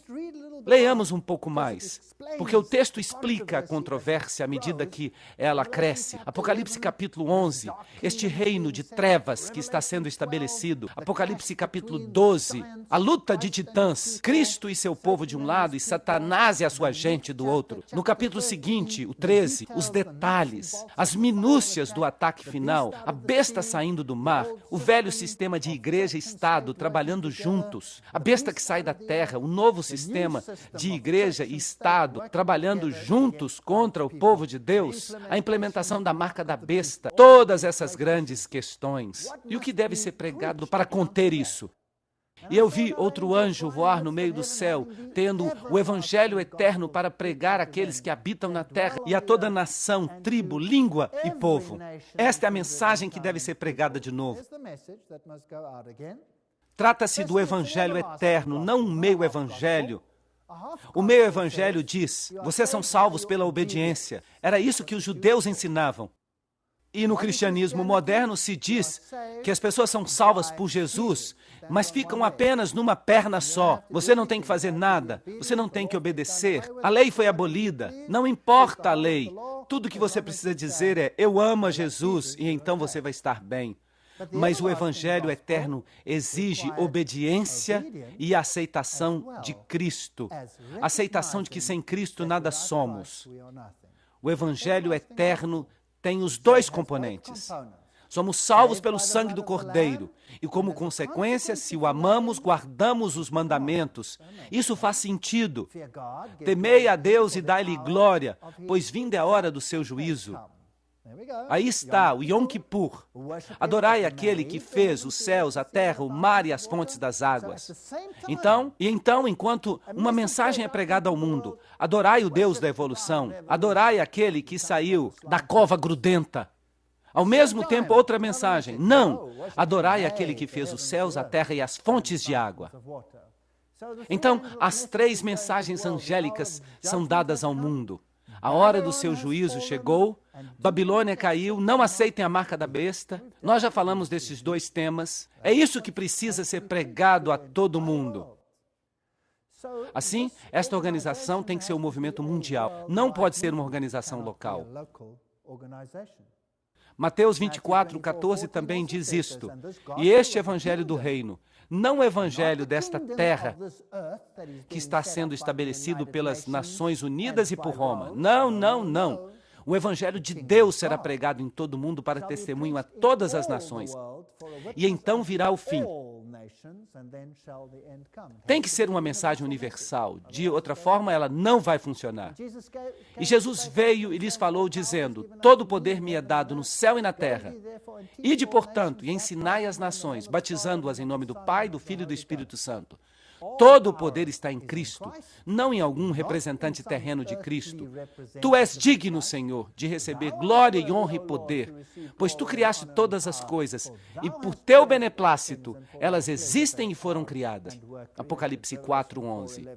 Speaker 1: leiamos um pouco mais, porque o texto explica a controvérsia à medida que ela cresce. Apocalipse capítulo 11, este reino de trevas que está sendo estabelecido. Apocalipse capítulo 12, a luta de titãs, Cristo e seu povo de um lado e Satanás e a sua gente do outro. No capítulo seguinte, o 13, os detalhes, as minúcias do ataque final, a besta saindo do mar, o velho sistema de igreja e Estado trabalhando juntos, a besta que sai da terra, o novo sistema de igreja e Estado trabalhando juntos contra o povo de Deus, a implementação da marca da besta, todas essas grandes questões. E o que deve ser pregado para conter isso? E eu vi outro anjo voar no meio do céu, tendo o evangelho eterno para pregar àqueles que habitam na terra e a toda nação, tribo, língua e povo. Esta é a mensagem que deve ser pregada de novo. Trata-se do evangelho eterno, não um meio evangelho. O meio evangelho diz, vocês são salvos pela obediência. Era isso que os judeus ensinavam. E no cristianismo moderno se diz que as pessoas são salvas por Jesus, mas ficam apenas numa perna só. Você não tem que fazer nada, você não tem que obedecer. A lei foi abolida, não importa a lei. Tudo que você precisa dizer é, eu amo a Jesus, e então você vai estar bem. Mas o evangelho eterno exige obediência e aceitação de Cristo. Aceitação de que sem Cristo nada somos. O evangelho eterno tem os dois componentes. Somos salvos pelo sangue do Cordeiro. E como consequência, se o amamos, guardamos os mandamentos. Isso faz sentido. Temei a Deus e dai-lhe glória, pois vinda é a hora do seu juízo. Aí está, o Yom Kippur. Adorai aquele que fez os céus, a terra, o mar e as fontes das águas. Então, enquanto uma mensagem é pregada ao mundo, adorai o Deus da evolução, adorai aquele que saiu da cova grudenta. Ao mesmo tempo, outra mensagem, não, adorai aquele que fez os céus, a terra e as fontes de água. Então, as três mensagens angélicas são dadas ao mundo. A hora do seu juízo chegou, Babilônia caiu, não aceitem a marca da besta. Nós já falamos desses dois temas. É isso que precisa ser pregado a todo mundo. Assim, esta organização tem que ser um movimento mundial. Não pode ser uma organização local. Mateus 24:14 também diz isto. E este evangelho do reino, não o evangelho desta terra que está sendo estabelecido pelas Nações Unidas e por Roma. Não, não, não. O evangelho de Deus será pregado em todo o mundo para testemunho a todas as nações. E então virá o fim. Tem que ser uma mensagem universal. De outra forma, ela não vai funcionar. E Jesus veio e lhes falou, dizendo, todo o poder me é dado no céu e na terra. Ide, portanto, e ensinai as nações, batizando-as em nome do Pai, do Filho e do Espírito Santo. Todo o poder está em Cristo, não em algum representante terreno de Cristo. Tu és digno, Senhor, de receber glória e honra e poder, pois tu criaste todas as coisas, e por teu beneplácito elas existem e foram criadas. Apocalipse 4:11.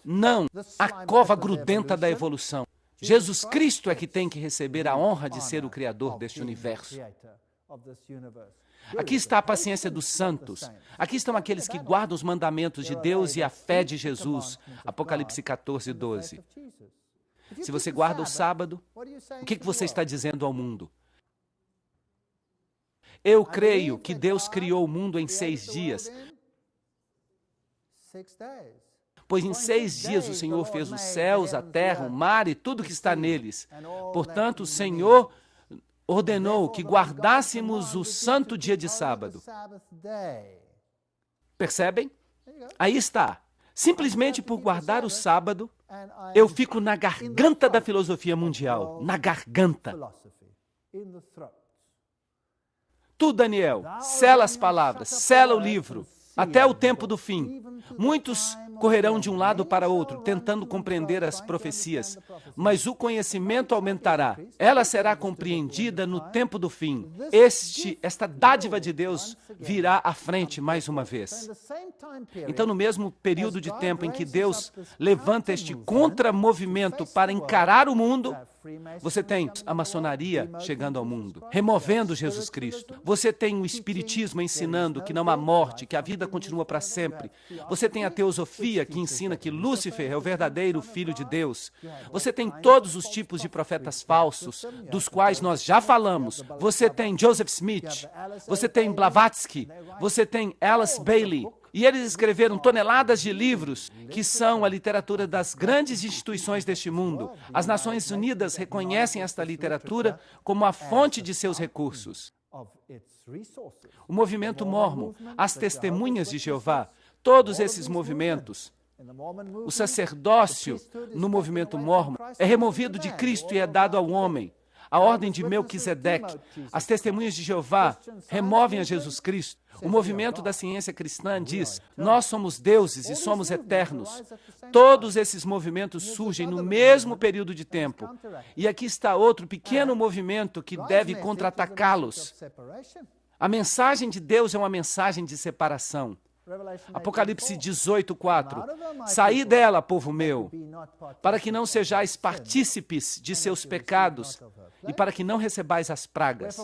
Speaker 1: Não a cova grudenta da evolução. Jesus Cristo é que tem que receber a honra de ser o Criador deste universo. Aqui está a paciência dos santos. Aqui estão aqueles que guardam os mandamentos de Deus e a fé de Jesus. Apocalipse 14:12. Se você guarda o sábado, o que você está dizendo ao mundo? Eu creio que Deus criou o mundo em 6 dias. Pois em 6 dias o Senhor fez os céus, a terra, o mar e tudo que está neles. Portanto, o Senhor ordenou que guardássemos o santo dia de sábado. Percebem? Aí está. Simplesmente por guardar o sábado, eu fico na garganta da filosofia mundial. Na garganta. Tu, Daniel, sela as palavras, sela o livro, até o tempo do fim. Muitos correrão de um lado para outro, tentando compreender as profecias, mas o conhecimento aumentará. Ela será compreendida no tempo do fim. Esta dádiva de Deus virá à frente mais uma vez. Então, no mesmo período de tempo em que Deus levanta este contramovimento para encarar o mundo, você tem a maçonaria chegando ao mundo, removendo Jesus Cristo. Você tem o espiritismo ensinando que não há morte, que a vida continua para sempre. Você tem a teosofia que ensina que Lúcifer é o verdadeiro Filho de Deus. Você tem todos os tipos de profetas falsos, dos quais nós já falamos. Você tem Joseph Smith, você tem Blavatsky, você tem Alice Bailey. E eles escreveram toneladas de livros que são a literatura das grandes instituições deste mundo. As Nações Unidas reconhecem esta literatura como a fonte de seus recursos. O movimento mórmon, as testemunhas de Jeová, todos esses movimentos. O sacerdócio no movimento mórmon é removido de Cristo e é dado ao homem. A ordem de Melquisedeque, as testemunhas de Jeová removem a Jesus Cristo. O movimento da ciência cristã diz, nós somos deuses e somos eternos. Todos esses movimentos surgem no mesmo período de tempo. E aqui está outro pequeno movimento que deve contra-atacá-los. A mensagem de Deus é uma mensagem de separação. Apocalipse 18:4. Saí dela, povo meu, para que não sejais partícipes de seus pecados e para que não recebais as pragas.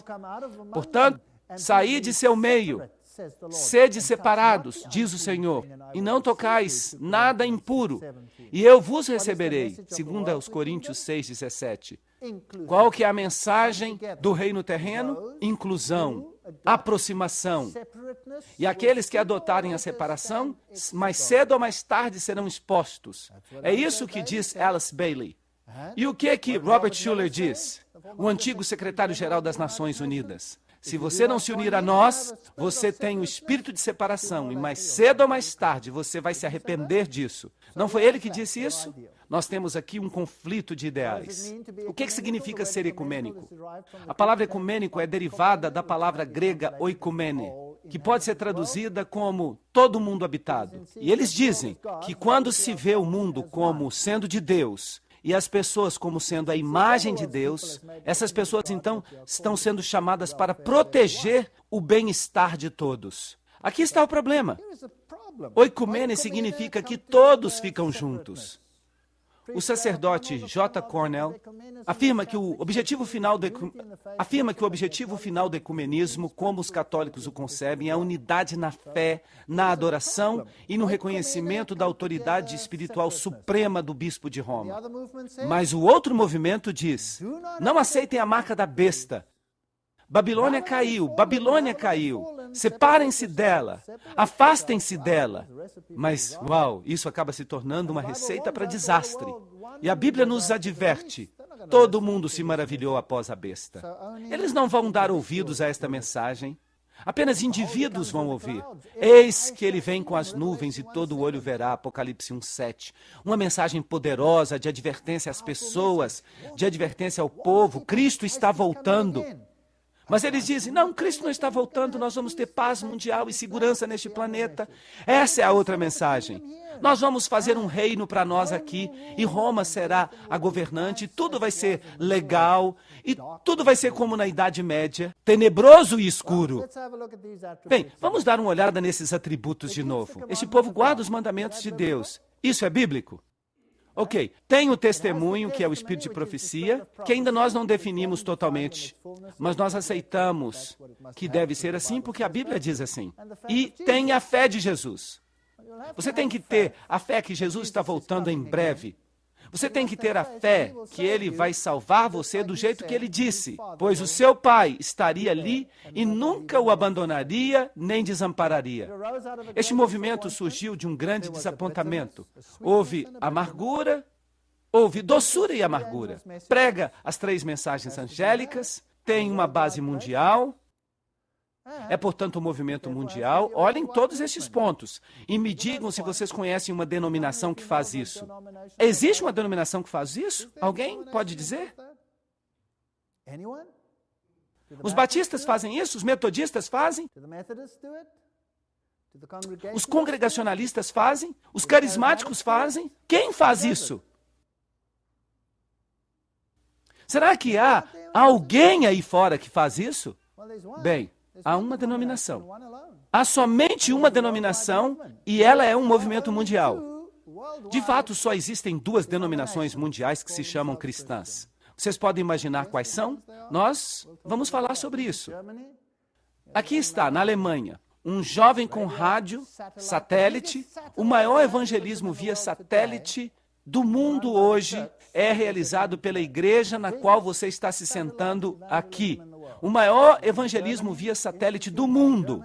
Speaker 1: Portanto, saí de seu meio, sede separados, diz o Senhor, e não tocais nada impuro, e eu vos receberei, segundo aos Coríntios 6:17. Qual que é a mensagem do reino terreno? Inclusão, aproximação. E aqueles que adotarem a separação, mais cedo ou mais tarde serão expostos. É isso que diz Alice Bailey. E o que Robert Schuller diz? o antigo secretário-geral das Nações Unidas. Se você não se unir a nós, você tem o espírito de separação e mais cedo ou mais tarde você vai se arrepender disso. Não foi ele que disse isso? Nós temos aqui um conflito de ideais. O que significa ser ecumênico? A palavra ecumênico é derivada da palavra grega oikumene, que pode ser traduzida como todo mundo habitado. E eles dizem que quando se vê o mundo como sendo de Deus, e as pessoas como sendo a imagem de Deus, essas pessoas então estão sendo chamadas para proteger o bem-estar de todos. Aqui está o problema. Oikumene significa que todos ficam juntos. O sacerdote J. Cornell afirma que o objetivo final do ecumenismo, como os católicos o concebem, é a unidade na fé, na adoração e no reconhecimento da autoridade espiritual suprema do bispo de Roma. Mas o outro movimento diz: não aceitem a marca da besta. Babilônia caiu, separem-se dela, afastem-se dela. Mas, uau, isso acaba se tornando uma receita para desastre. E a Bíblia nos adverte, todo mundo se maravilhou após a besta. Eles não vão dar ouvidos a esta mensagem, apenas indivíduos vão ouvir. Eis que ele vem com as nuvens e todo olho verá, Apocalipse 1:7. Uma mensagem poderosa de advertência às pessoas, de advertência ao povo, Cristo está voltando. Mas eles dizem, não, Cristo não está voltando, nós vamos ter paz mundial e segurança neste planeta. Essa é a outra mensagem. Nós vamos fazer um reino para nós aqui, e Roma será a governante, tudo vai ser legal, e tudo vai ser como na Idade Média, tenebroso e escuro. Bem, vamos dar uma olhada nesses atributos de novo. Este povo guarda os mandamentos de Deus. Isso é bíblico? Ok, tem o testemunho, que é o espírito de profecia, que ainda nós não definimos totalmente, mas nós aceitamos que deve ser assim porque a Bíblia diz assim. E tem a fé de Jesus. Você tem que ter a fé que Jesus está voltando em breve. Você tem que ter a fé que Ele vai salvar você do jeito que Ele disse, pois o seu Pai estaria ali e nunca o abandonaria nem desampararia. Este movimento surgiu de um grande desapontamento. Houve amargura, houve doçura e amargura. Prega as 3 mensagens angélicas, tem uma base mundial. É, portanto, um movimento mundial. Olhem todos estes pontos e me digam se vocês conhecem uma denominação que faz isso. Existe uma denominação que faz isso? Alguém pode dizer? Os batistas fazem isso? Os metodistas fazem? Os congregacionalistas fazem? Os carismáticos fazem? Quem faz isso? Será que há alguém aí fora que faz isso? Bem, há uma denominação. Há somente uma denominação e ela é um movimento mundial. De fato, só existem 2 denominações mundiais que se chamam cristãs. Vocês podem imaginar quais são? Nós vamos falar sobre isso. Aqui está, na Alemanha, um jovem com rádio, satélite. O maior evangelismo via satélite do mundo hoje é realizado pela igreja na qual você está se sentando aqui. O maior evangelismo via satélite do mundo.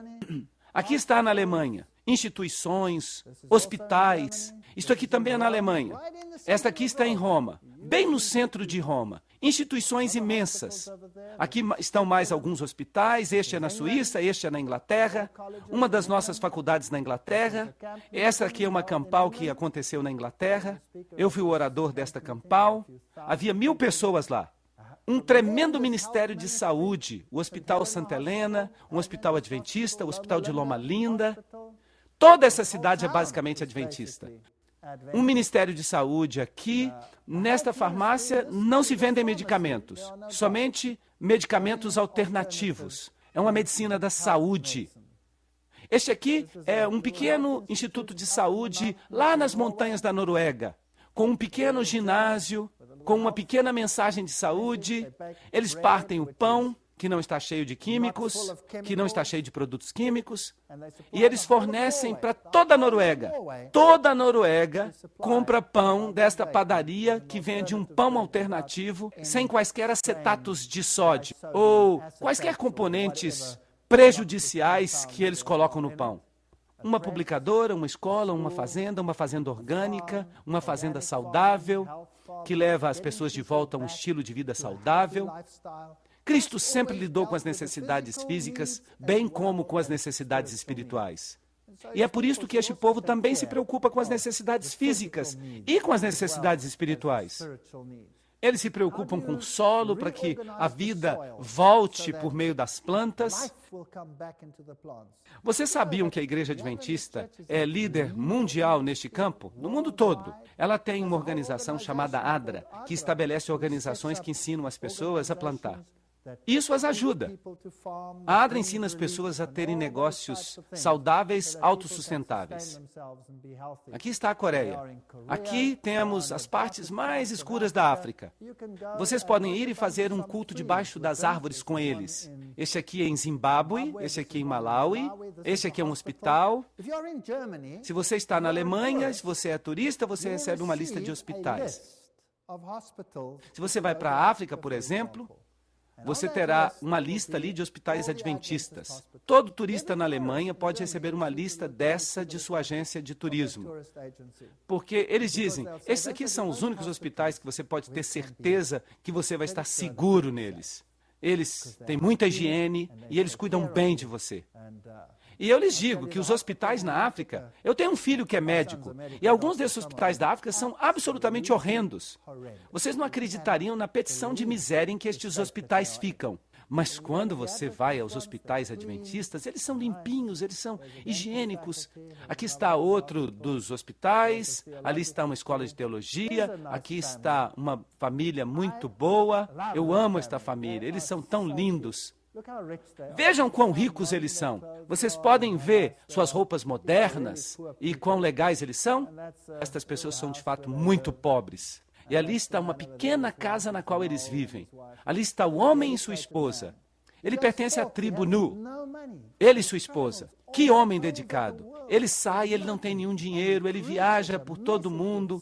Speaker 1: Aqui está na Alemanha. Instituições, hospitais. Isto aqui também é na Alemanha. Esta aqui está em Roma, bem no centro de Roma. Instituições imensas. Aqui estão mais alguns hospitais. Este é na Suíça, este é na Inglaterra. Uma das nossas faculdades na Inglaterra. Esta aqui é uma campal que aconteceu na Inglaterra. Eu fui o orador desta campal. Havia 1000 pessoas lá. Um tremendo ministério de saúde, o Hospital Santa Helena, um hospital adventista, o Hospital de Loma Linda. Toda essa cidade é basicamente adventista. Um ministério de saúde aqui. Nesta farmácia não se vendem medicamentos, somente medicamentos alternativos. É uma medicina da saúde. Este aqui é um pequeno instituto de saúde lá nas montanhas da Noruega, com um pequeno ginásio, com uma pequena mensagem de saúde. Eles partem o pão, que não está cheio de químicos, que não está cheio de produtos químicos, e eles fornecem para toda a Noruega. Toda a Noruega compra pão desta padaria que vende um pão alternativo, sem quaisquer acetatos de sódio, ou quaisquer componentes prejudiciais que eles colocam no pão. Uma publicadora, uma escola, uma fazenda orgânica, uma fazenda saudável. que leva as pessoas de volta a um estilo de vida saudável. Cristo sempre lidou com as necessidades físicas, bem como com as necessidades espirituais. E é por isso que este povo também se preocupa com as necessidades físicas e com as necessidades espirituais. Eles se preocupam com o solo para que a vida volte por meio das plantas. Vocês sabiam que a Igreja Adventista é líder mundial neste campo? No mundo todo. Ela tem uma organização chamada ADRA, que estabelece organizações que ensinam as pessoas a plantar. Isso as ajuda. A ADRA ensina as pessoas a terem negócios saudáveis, autossustentáveis. Aqui está a Coreia. Aqui temos as partes mais escuras da África. Vocês podem ir e fazer um culto debaixo das árvores com eles. Este aqui é em Zimbábue, este aqui é em Malawi, este aqui é um hospital. Se você está na Alemanha, se você é turista, você recebe uma lista de hospitais. Se você vai para a África, por exemplo, você terá uma lista ali de hospitais adventistas. Todo turista na Alemanha pode receber uma lista dessa de sua agência de turismo. Porque eles dizem, esses aqui são os únicos hospitais que você pode ter certeza que você vai estar seguro neles. Eles têm muita higiene e eles cuidam bem de você. E eu lhes digo que os hospitais na África, eu tenho um filho que é médico, e alguns desses hospitais da África são absolutamente horrendos. Vocês não acreditariam na petição de miséria em que estes hospitais ficam. Mas quando você vai aos hospitais adventistas, eles são limpinhos, eles são higiênicos. Aqui está outro dos hospitais, ali está uma escola de teologia, aqui está uma família muito boa. Eu amo esta família, eles são tão lindos. Vejam quão ricos eles são. Vocês podem ver suas roupas modernas e quão legais eles são? Estas pessoas são de fato muito pobres. E ali está uma pequena casa na qual eles vivem. Ali está o homem e sua esposa. Ele pertence à tribo Nu. Ele e sua esposa. Que homem dedicado. Ele sai, ele não tem nenhum dinheiro, ele viaja por todo o mundo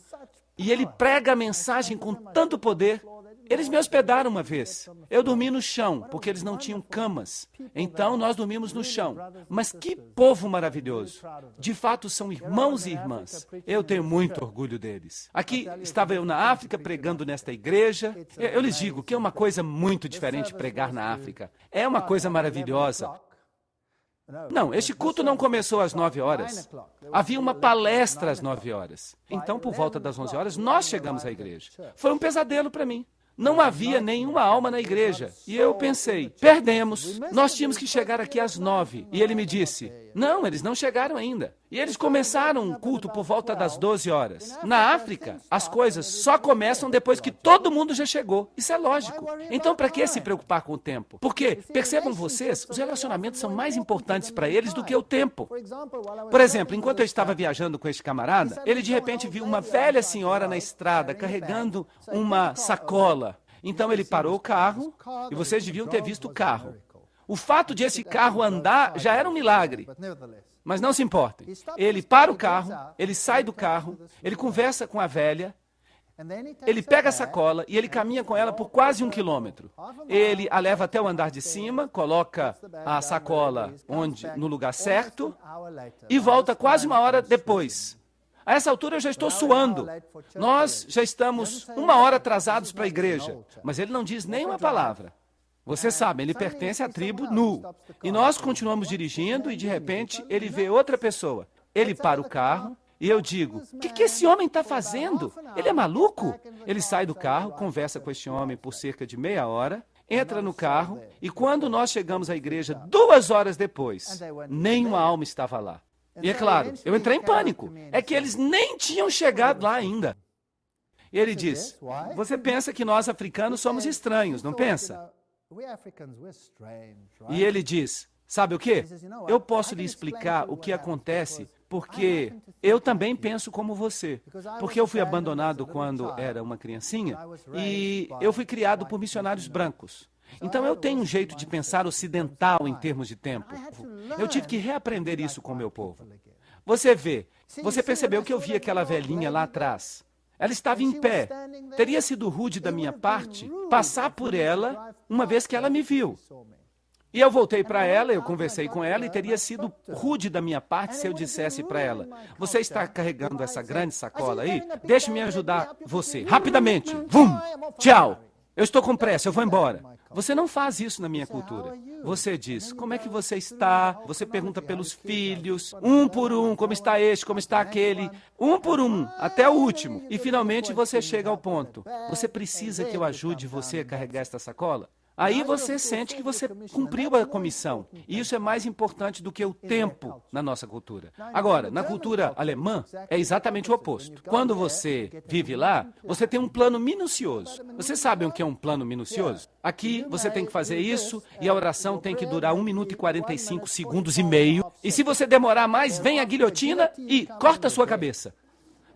Speaker 1: e ele prega a mensagem com tanto poder. Eles me hospedaram uma vez. Eu dormi no chão, porque eles não tinham camas. Então, nós dormimos no chão. Mas que povo maravilhoso. De fato, são irmãos e irmãs. Eu tenho muito orgulho deles. Aqui estava eu na África pregando nesta igreja. Eu lhes digo que é uma coisa muito diferente pregar na África. É uma coisa maravilhosa. Não, este culto não começou às 9 horas. Havia uma palestra às 9 horas. Então, por volta das 11 horas, nós chegamos à igreja. Foi um pesadelo para mim. Não havia nenhuma alma na igreja. E eu pensei, perdemos. Nós tínhamos que chegar aqui às 9. E ele me disse, não, eles não chegaram ainda. E eles começaram um culto por volta das 12 horas. Na África, as coisas só começam depois que todo mundo já chegou. Isso é lógico. Então, para que se preocupar com o tempo? Porque, percebam vocês, os relacionamentos são mais importantes para eles do que o tempo. Por exemplo, enquanto eu estava viajando com este camarada, ele de repente viu uma velha senhora na estrada carregando uma sacola. Então ele parou o carro, e vocês deviam ter visto o carro. O fato de esse carro andar já era um milagre. Mas não se importem. Ele para o carro, ele sai do carro, ele conversa com a velha, ele pega a sacola e ele caminha com ela por quase 1 quilômetro. Ele a leva até o andar de cima, coloca a sacola no lugar certo e volta quase 1 hora depois. A essa altura eu já estou suando. Nós já estamos 1 hora atrasados para a igreja, mas ele não diz nenhuma palavra. Vocês sabem, ele pertence à tribo Nu. E nós continuamos dirigindo e de repente ele vê outra pessoa. Ele para o carro e eu digo, o que esse homem está fazendo? Ele é maluco? Ele sai do carro, conversa com este homem por cerca de meia hora, entra no carro e quando nós chegamos à igreja 2 horas depois, nenhuma alma estava lá. E é claro, eu entrei em pânico. É que eles nem tinham chegado lá ainda. E ele diz, você pensa que nós africanos somos estranhos, não pensa? E ele diz, sabe o quê? Eu posso lhe explicar o que acontece porque eu também penso como você. Porque eu fui abandonado quando era uma criancinha e eu fui criado por missionários brancos. Então eu tenho um jeito de pensar ocidental em termos de tempo. Eu tive que reaprender isso com o meu povo. Você vê, você percebeu que eu vi aquela velhinha lá atrás. Ela estava em pé. Teria sido rude da minha parte passar por ela uma vez que ela me viu. E eu voltei para ela, eu conversei com ela e teria sido rude da minha parte se eu dissesse para ela: você está carregando essa grande sacola aí? Deixe-me ajudar você. Rapidamente. Vum! Tchau! Eu estou com pressa, eu vou embora. Você não faz isso na minha cultura. Você diz: como é que você está? Você pergunta pelos filhos, um por um, como está este, como está aquele, um por um, até o último. E finalmente você chega ao ponto: você precisa que eu ajude você a carregar esta sacola? Aí você sente que você cumpriu a comissão. E isso é mais importante do que o tempo na nossa cultura. Agora, na cultura alemã, é exatamente o oposto. Quando você vive lá, você tem um plano minucioso. Vocês sabem o que é um plano minucioso? Aqui você tem que fazer isso e a oração tem que durar 1 minuto e 45 segundos e meio. E se você demorar mais, vem a guilhotina e corta a sua cabeça.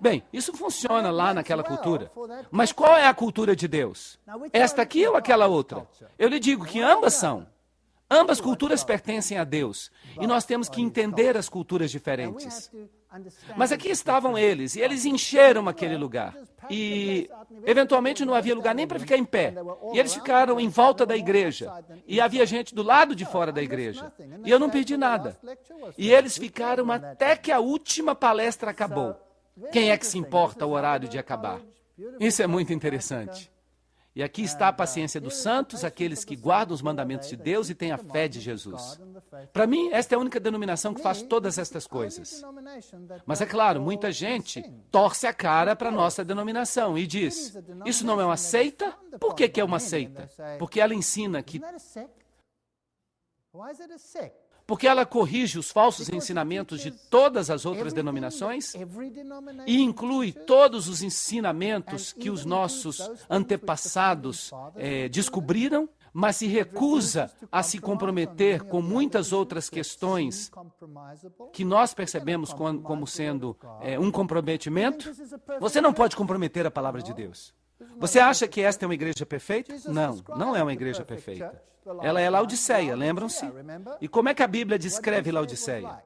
Speaker 1: Bem, isso funciona lá naquela cultura. Mas qual é a cultura de Deus? Esta aqui ou aquela outra? Eu lhe digo que ambas são. Ambas culturas pertencem a Deus. E nós temos que entender as culturas diferentes. Mas aqui estavam eles, e eles encheram aquele lugar. E, eventualmente, não havia lugar nem para ficar em pé. E eles ficaram em volta da igreja. E havia gente do lado de fora da igreja. E eu não perdi nada. E eles ficaram até que a última palestra acabou. Quem é que se importa o horário de acabar? Isso é muito interessante. E aqui está a paciência dos santos, aqueles que guardam os mandamentos de Deus e têm a fé de Jesus. Para mim, esta é a única denominação que faz todas estas coisas. Mas é claro, muita gente torce a cara para a nossa denominação e diz: isso não é uma seita? Por que é uma seita? Porque ela ensina que... Porque ela corrige os falsos ensinamentos de todas as outras denominações e inclui todos os ensinamentos que os nossos antepassados descobriram, mas se recusa a se comprometer com muitas outras questões que nós percebemos como sendo um comprometimento. Você não pode comprometer a palavra de Deus. Você acha que esta é uma igreja perfeita? Não, não é uma igreja perfeita. Ela é Laodiceia, lembram-se? E como é que a Bíblia descreve Laodiceia?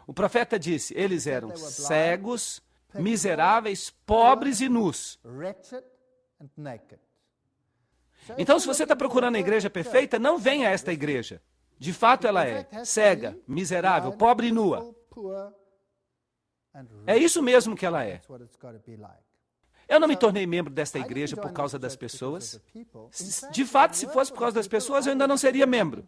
Speaker 1: O profeta disse: eles eram cegos, miseráveis, pobres e nus. Então, se você está procurando a igreja perfeita, não venha a esta igreja. De fato, ela é cega, miserável, pobre e nua. É isso mesmo que ela é. Eu não me tornei membro desta igreja por causa das pessoas. De fato, se fosse por causa das pessoas, eu ainda não seria membro.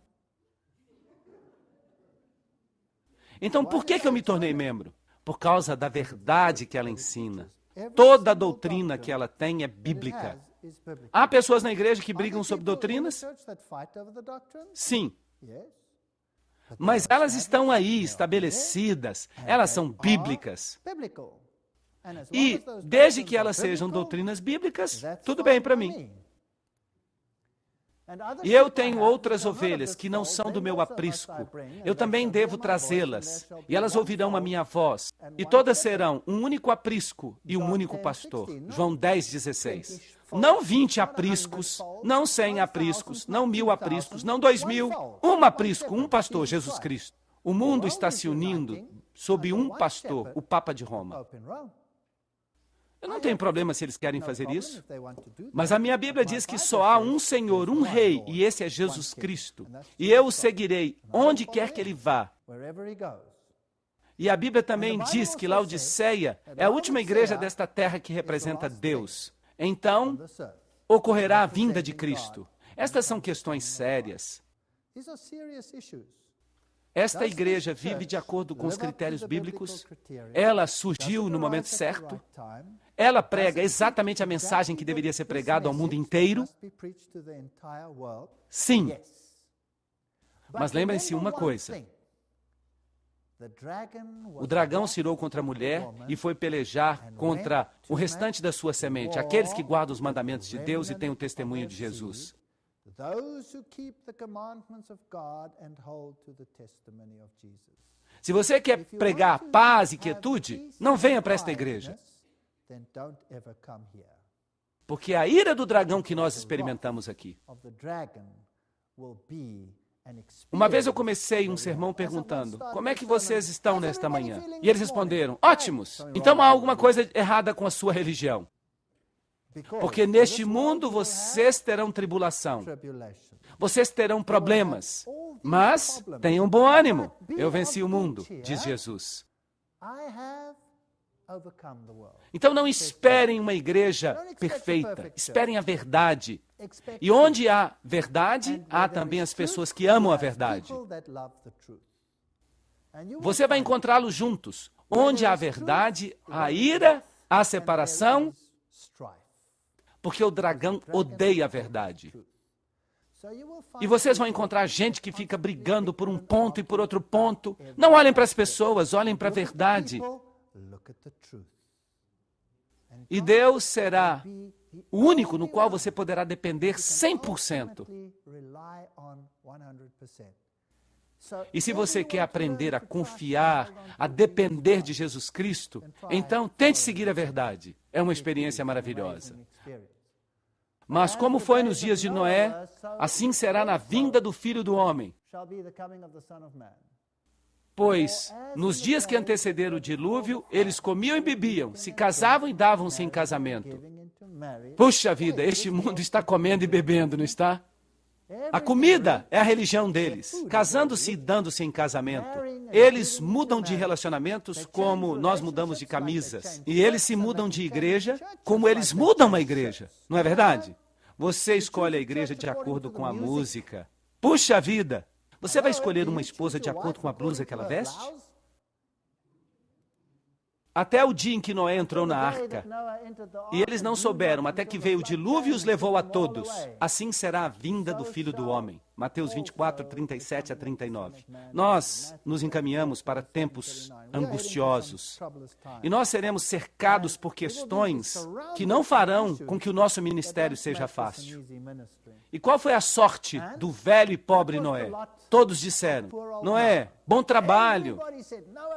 Speaker 1: Então, por que eu me tornei membro? Por causa da verdade que ela ensina. Toda a doutrina que ela tem é bíblica. Há pessoas na igreja que brigam sobre doutrinas? Sim. Mas elas estão aí, estabelecidas. Elas são bíblicas. E, desde que elas sejam doutrinas bíblicas, tudo bem para mim. E eu tenho outras ovelhas que não são do meu aprisco. Eu também devo trazê-las. E elas ouvirão a minha voz. E todas serão um único aprisco e um único pastor. João 10:16. Não 20 apriscos, não 100 apriscos, não 1000 apriscos, não 2000. Um aprisco, um pastor, Jesus Cristo. O mundo está se unindo sob um pastor, o Papa de Roma. Eu não tenho problema se eles querem fazer isso. Mas a minha Bíblia diz que só há um Senhor, um Rei, e esse é Jesus Cristo. E eu o seguirei onde quer que ele vá. E a Bíblia também diz que Laodiceia é a última igreja desta terra que representa Deus. Então, ocorrerá a vinda de Cristo. Estas são questões sérias. Esta igreja vive de acordo com os critérios bíblicos. Ela surgiu no momento certo. Ela prega exatamente a mensagem que deveria ser pregada ao mundo inteiro. Sim. Mas lembrem-se uma coisa. O dragão se irou contra a mulher e foi pelejar contra o restante da sua semente, aqueles que guardam os mandamentos de Deus e têm o testemunho de Jesus. Se você quer pregar paz e quietude, não venha para esta igreja. Porque a ira do dragão que nós experimentamos aqui. Uma vez eu comecei um sermão perguntando: como é que vocês estão nesta manhã? E eles responderam: ótimos! Então há alguma coisa errada com a sua religião. Porque neste mundo vocês terão tribulação, vocês terão problemas, mas tenham bom ânimo. Eu venci o mundo, diz Jesus. Então não esperem uma igreja perfeita, esperem a verdade. E onde há verdade, há também as pessoas que amam a verdade. Você vai encontrá-los juntos. Onde há verdade, há ira, há separação, porque o dragão odeia a verdade. E vocês vão encontrar gente que fica brigando por um ponto e por outro ponto. Não olhem para as pessoas, olhem para a verdade. E Deus será o único no qual você poderá depender 100%. E se você quer aprender a confiar, a depender de Jesus Cristo, então tente seguir a verdade. É uma experiência maravilhosa. Mas como foi nos dias de Noé, assim será na vinda do Filho do Homem. Pois, nos dias que antecederam o dilúvio, eles comiam e bebiam, se casavam e davam-se em casamento. Puxa vida, este mundo está comendo e bebendo, não está? A comida é a religião deles, casando-se e dando-se em casamento. Eles mudam de relacionamentos como nós mudamos de camisas. E eles se mudam de igreja como eles mudam uma igreja. Não é verdade? Você escolhe a igreja de acordo com a música. Puxa vida! Você vai escolher uma esposa de acordo com a blusa que ela veste? Até o dia em que Noé entrou na arca, e eles não souberam, até que veio o dilúvio e os levou a todos. Assim será a vinda do Filho do Homem. Mateus 24, 37 a 39. Nós nos encaminhamos para tempos angustiosos. E nós seremos cercados por questões que não farão com que o nosso ministério seja fácil. E qual foi a sorte do velho e pobre Noé? Todos disseram: Noé, bom trabalho,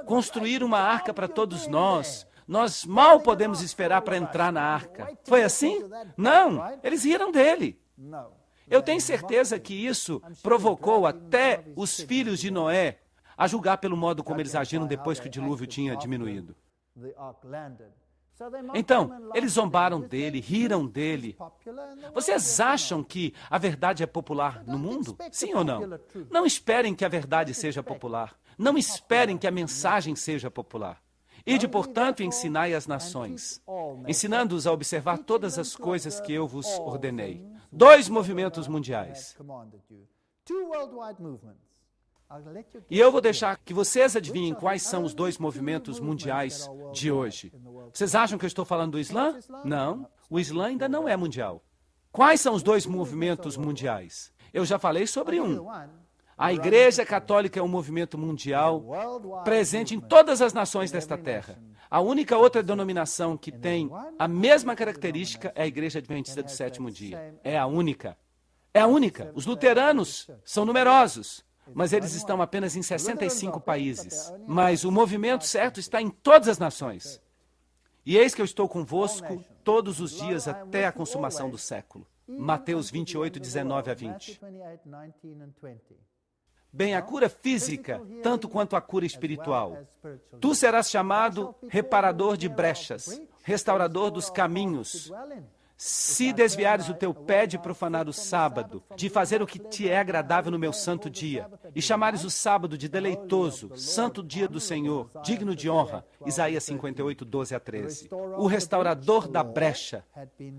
Speaker 1: construir uma arca para todos nós. Nós mal podemos esperar para entrar na arca. Foi assim? Não, eles riram dele. Eu tenho certeza que isso provocou até os filhos de Noé a julgar pelo modo como eles agiram depois que o dilúvio tinha diminuído. Então, eles zombaram dele, riram dele. Vocês acham que a verdade é popular no mundo? Sim ou não? Não esperem que a verdade seja popular. Não esperem que a mensagem seja popular. Ide, portanto, e ensinai as nações, ensinando-os a observar todas as coisas que eu vos ordenei. 2 movimentos mundiais. E eu vou deixar que vocês adivinhem quais são os 2 movimentos mundiais de hoje. Vocês acham que eu estou falando do Islã? Não, o Islã ainda não é mundial. Quais são os 2 movimentos mundiais? Eu já falei sobre um. A Igreja Católica é um movimento mundial presente em todas as nações desta terra. A única outra denominação que tem a mesma característica é a Igreja Adventista do Sétimo Dia. É a única. É a única. Os luteranos são numerosos, mas eles estão apenas em 65 países. Mas o movimento certo está em todas as nações. E eis que eu estou convosco todos os dias até a consumação do século. Mateus 28, 19 a 20. Bem, a cura física, tanto quanto a cura espiritual. Tu serás chamado reparador de brechas, restaurador dos caminhos. Se desviares o teu pé de profanar o sábado, de fazer o que te é agradável no meu santo dia, e chamares o sábado de deleitoso, santo dia do Senhor, digno de honra, Isaías 58, 12 a 13. O restaurador da brecha.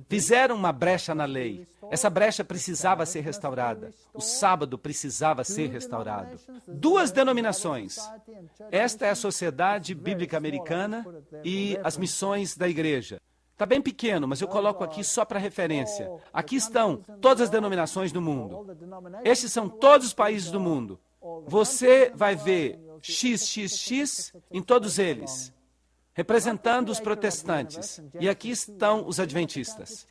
Speaker 1: Fizeram uma brecha na lei. Essa brecha precisava ser restaurada. O sábado precisava ser restaurado. 2 denominações. Esta é a Sociedade Bíblica Americana e as missões da igreja. Está bem pequeno, mas eu coloco aqui só para referência. Aqui estão todas as denominações do mundo. Estes são todos os países do mundo. Você vai ver XXX em todos eles, representando os protestantes. E aqui estão os adventistas.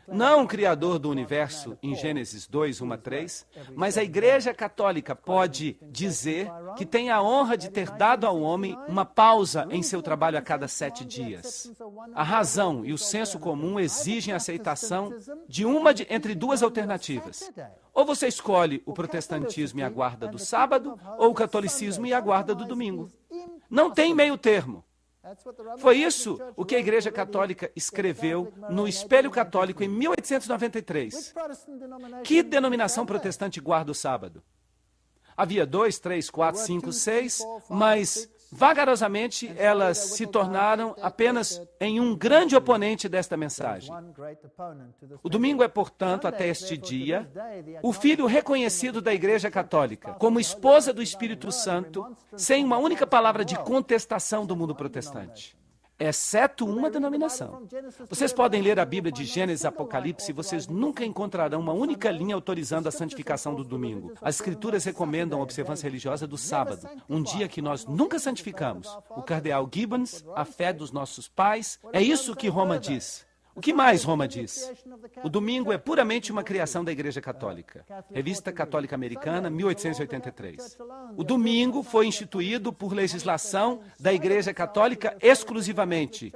Speaker 1: Não o Criador do universo, em Gênesis 2, 1 a 3, mas a Igreja Católica pode dizer que tem a honra de ter dado ao homem uma pausa em seu trabalho a cada 7 dias. A razão e o senso comum exigem a aceitação de entre 2 alternativas. Ou você escolhe o protestantismo e a guarda do sábado, ou o catolicismo e a guarda do domingo. Não tem meio termo. Foi isso o que a Igreja Católica escreveu no Espelho Católico em 1893. Que denominação protestante guarda o sábado? Havia 2, 3, 4, 5, 6, mas vagarosamente elas se tornaram apenas em um grande oponente desta mensagem. O domingo é, portanto, até este dia, o filho reconhecido da Igreja Católica como esposa do Espírito Santo, sem uma única palavra de contestação do mundo protestante. Exceto uma denominação. Vocês podem ler a Bíblia de Gênesis e Apocalipse e vocês nunca encontrarão uma única linha autorizando a santificação do domingo. As Escrituras recomendam a observância religiosa do sábado, um dia que nós nunca santificamos. O cardeal Gibbons, a fé dos nossos pais, é isso que Roma diz. O que mais Roma diz? O domingo é puramente uma criação da Igreja Católica. Revista Católica Americana, 1883. O domingo foi instituído por legislação da Igreja Católica exclusivamente.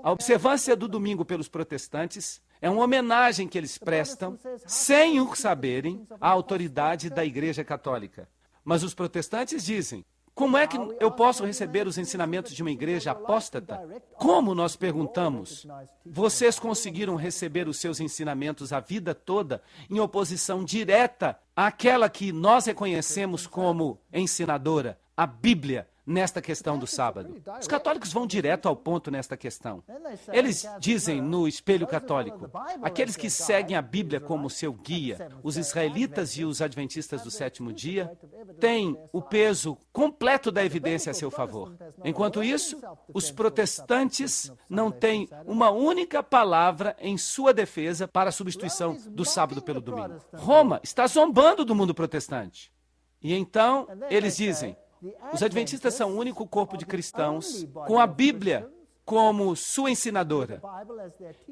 Speaker 1: A observância do domingo pelos protestantes é uma homenagem que eles prestam, sem o saberem, à autoridade da Igreja Católica. Mas os protestantes dizem: como é que eu posso receber os ensinamentos de uma igreja apóstata? Como, nós perguntamos, vocês conseguiram receber os seus ensinamentos a vida toda em oposição direta àquela que nós reconhecemos como ensinadora, a Bíblia, nesta questão do sábado? Os católicos vão direto ao ponto nesta questão. Eles dizem no Espelho Católico: aqueles que seguem a Bíblia como seu guia, os israelitas e os adventistas do sétimo dia, têm o peso completo da evidência a seu favor. Enquanto isso, os protestantes não têm uma única palavra em sua defesa para a substituição do sábado pelo domingo. Roma está zombando do mundo protestante. E então, eles dizem: os adventistas são o único corpo de cristãos com a Bíblia como sua ensinadora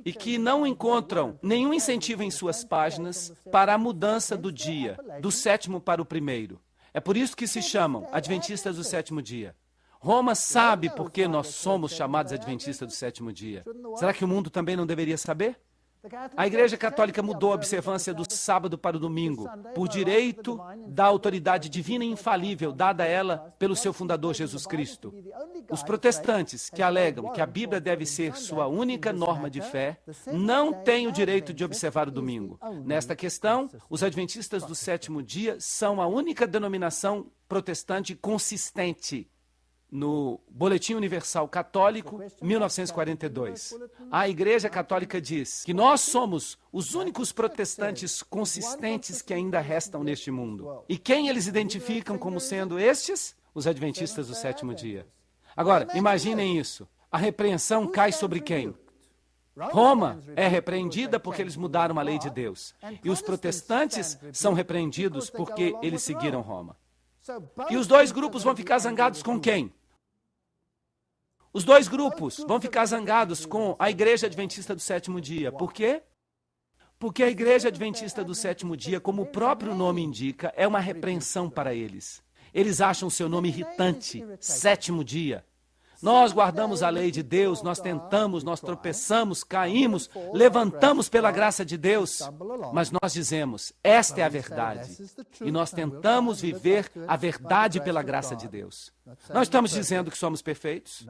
Speaker 1: e que não encontram nenhum incentivo em suas páginas para a mudança do dia, do sétimo para o primeiro. É por isso que se chamam adventistas do sétimo dia. Roma sabe por que nós somos chamados adventistas do sétimo dia. Será que o mundo também não deveria saber? A Igreja Católica mudou a observância do sábado para o domingo, por direito da autoridade divina e infalível dada a ela pelo seu fundador Jesus Cristo. Os protestantes, que alegam que a Bíblia deve ser sua única norma de fé, não têm o direito de observar o domingo. Nesta questão, os adventistas do sétimo dia são a única denominação protestante consistente. No Boletim Universal Católico, 1942, a Igreja Católica diz que nós somos os únicos protestantes consistentes que ainda restam neste mundo. E quem eles identificam como sendo estes? Os adventistas do sétimo dia. Agora, imaginem isso. A repreensão cai sobre quem? Roma é repreendida porque eles mudaram a lei de Deus. E os protestantes são repreendidos porque eles seguiram Roma. E os dois grupos vão ficar zangados com quem? Os dois grupos vão ficar zangados com a Igreja Adventista do sétimo dia. Por quê? Porque a Igreja Adventista do sétimo dia, como o próprio nome indica, é uma repreensão para eles. Eles acham o seu nome irritante, sétimo dia. Nós guardamos a lei de Deus, nós tentamos, nós tropeçamos, caímos, levantamos pela graça de Deus, mas nós dizemos: esta é a verdade. E nós tentamos viver a verdade pela graça de Deus. Nós estamos dizendo que somos perfeitos?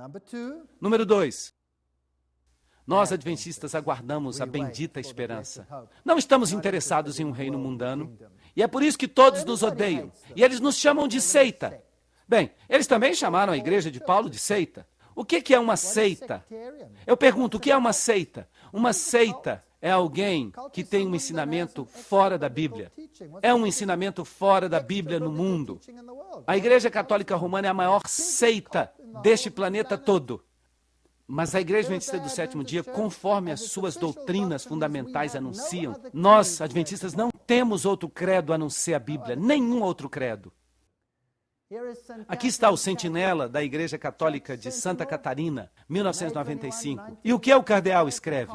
Speaker 1: Número 2. Nós, adventistas, aguardamos a bendita esperança. Não estamos interessados em um reino mundano. E é por isso que todos nos odeiam. E eles nos chamam de seita. Bem, eles também chamaram a igreja de Paulo de seita. O que é uma seita? Eu pergunto, o que é uma seita? Uma seita é alguém que tem um ensinamento fora da Bíblia. É um ensinamento fora da Bíblia no mundo. A Igreja Católica Romana é a maior seita deste planeta todo. Mas a Igreja Adventista do sétimo dia, conforme as suas doutrinas fundamentais anunciam, nós, adventistas, não temos outro credo a não ser a Bíblia, nenhum outro credo. Aqui está o sentinela da Igreja Católica de Santa Catarina, 1995. E o que o cardeal escreve?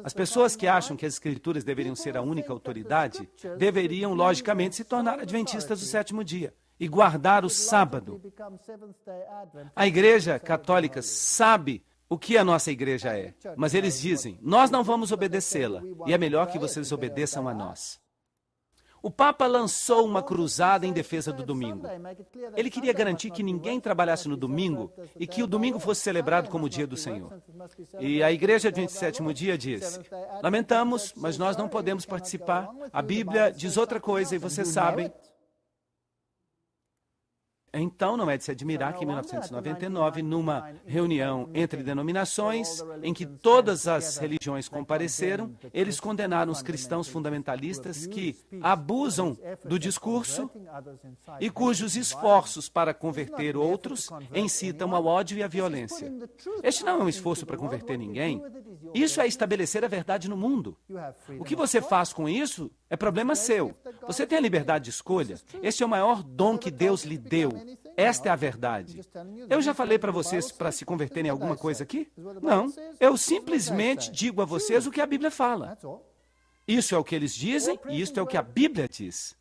Speaker 1: As pessoas que acham que as Escrituras deveriam ser a única autoridade, deveriam, logicamente, se tornar adventistas do sétimo dia e guardar o sábado. A Igreja Católica sabe o que a nossa igreja é, mas eles dizem: nós não vamos obedecê-la, e é melhor que vocês obedeçam a nós. O Papa lançou uma cruzada em defesa do domingo. Ele queria garantir que ninguém trabalhasse no domingo e que o domingo fosse celebrado como o dia do Senhor. E a Igreja Adventista do Sétimo Dia disse: lamentamos, mas nós não podemos participar. A Bíblia diz outra coisa e vocês sabem. Então, não é de se admirar que em 1999, numa reunião entre denominações, em que todas as religiões compareceram, eles condenaram os cristãos fundamentalistas que abusam do discurso e cujos esforços para converter outros incitam ao ódio e à violência. Este não é um esforço para converter ninguém. Isso é estabelecer a verdade no mundo. O que você faz com isso é problema seu. Você tem a liberdade de escolha. Este é o maior dom que Deus lhe deu. Esta é a verdade. Eu já falei para vocês para se converterem em alguma coisa aqui? Não. Eu simplesmente digo a vocês o que a Bíblia fala. Isso é o que eles dizem e isto é o que a Bíblia diz.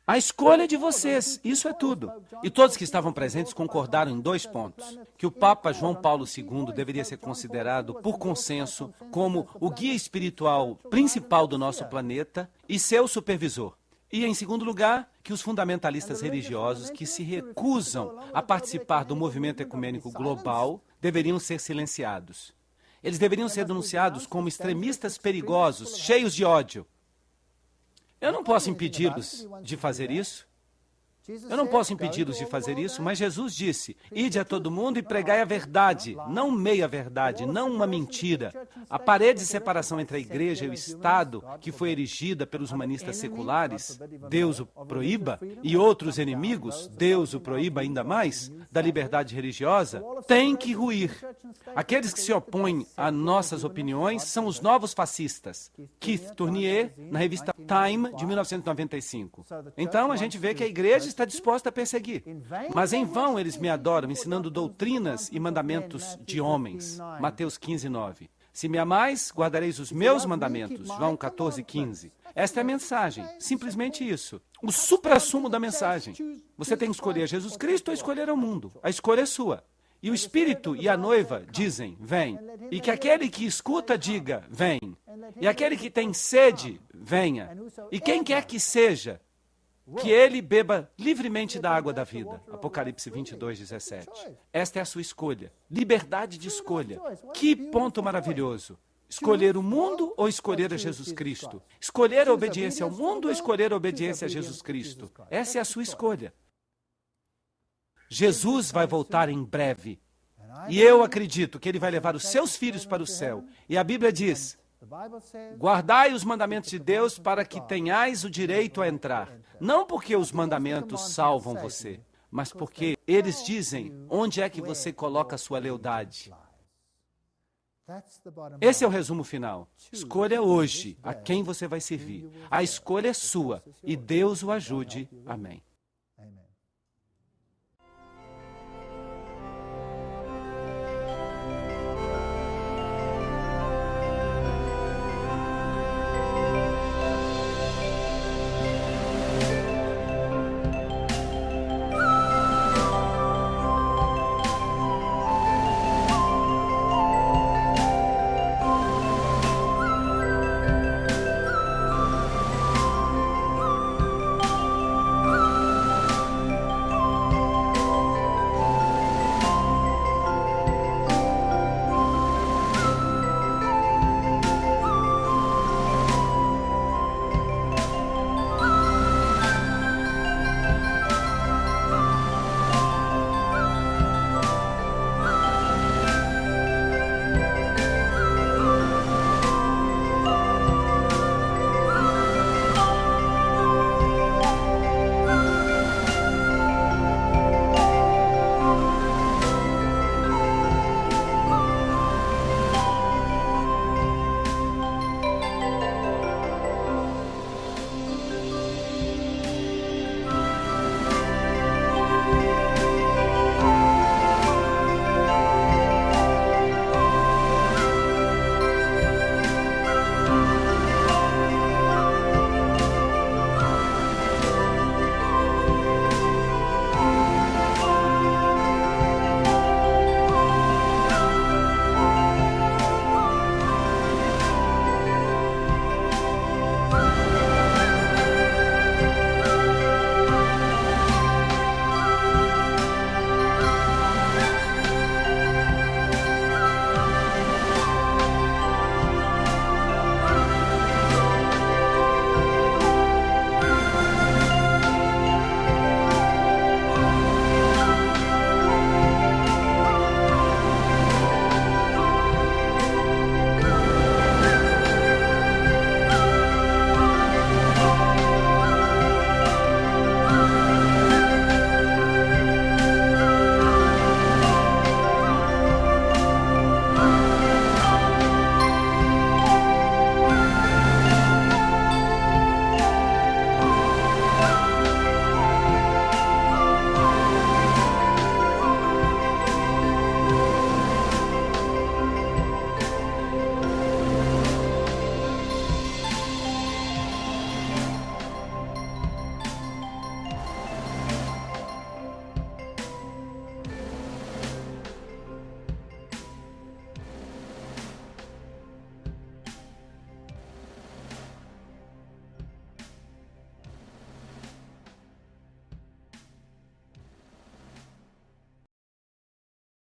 Speaker 1: A escolha é de vocês, isso é tudo. E todos que estavam presentes concordaram em 2 pontos. Que o Papa João Paulo II deveria ser considerado, por consenso, como o guia espiritual principal do nosso planeta e seu supervisor. E, em segundo lugar, que os fundamentalistas religiosos que se recusam a participar do movimento ecumênico global deveriam ser silenciados. Eles deveriam ser denunciados como extremistas perigosos, cheios de ódio. Eu não posso impedi-los de fazer isso. Eu não posso impedi-los de fazer isso, mas Jesus disse: ide a todo mundo e pregai a verdade, não meia verdade, não uma mentira. A parede de separação entre a igreja e o Estado, que foi erigida pelos humanistas seculares, Deus o proíba, e outros inimigos, Deus o proíba ainda mais, da liberdade religiosa, tem que ruir. Aqueles que se opõem a nossas opiniões são os novos fascistas. Keith Tournier, na revista Time, de 1995. Então, a gente vê que a igreja está disposta a perseguir. Mas em vão eles me adoram, ensinando doutrinas e mandamentos de homens. Mateus 15, 9. Se me amais, guardareis os meus mandamentos. João 14, 15. Esta é a mensagem, simplesmente isso. O suprassumo da mensagem. Você tem que escolher Jesus Cristo ou escolher o mundo. A escolha é sua. E o Espírito e a noiva dizem, vem. E que aquele que escuta diga, vem. E aquele que tem sede, venha. E quem quer que seja, que ele beba livremente da água da vida. Apocalipse 22, 17. Esta é a sua escolha. Liberdade de escolha. Que ponto maravilhoso. Escolher o mundo ou escolher a Jesus Cristo? Escolher a obediência ao mundo ou escolher a obediência a Jesus Cristo? Essa é a sua escolha. Jesus vai voltar em breve. E eu acredito que ele vai levar os seus filhos para o céu. E a Bíblia diz: guardai os mandamentos de Deus para que tenhais o direito a entrar. Não porque os mandamentos salvam você, mas porque eles dizem onde é que você coloca a sua lealdade. Esse é o resumo final. Escolha hoje a quem você vai servir. A escolha é sua e Deus o ajude. Amém.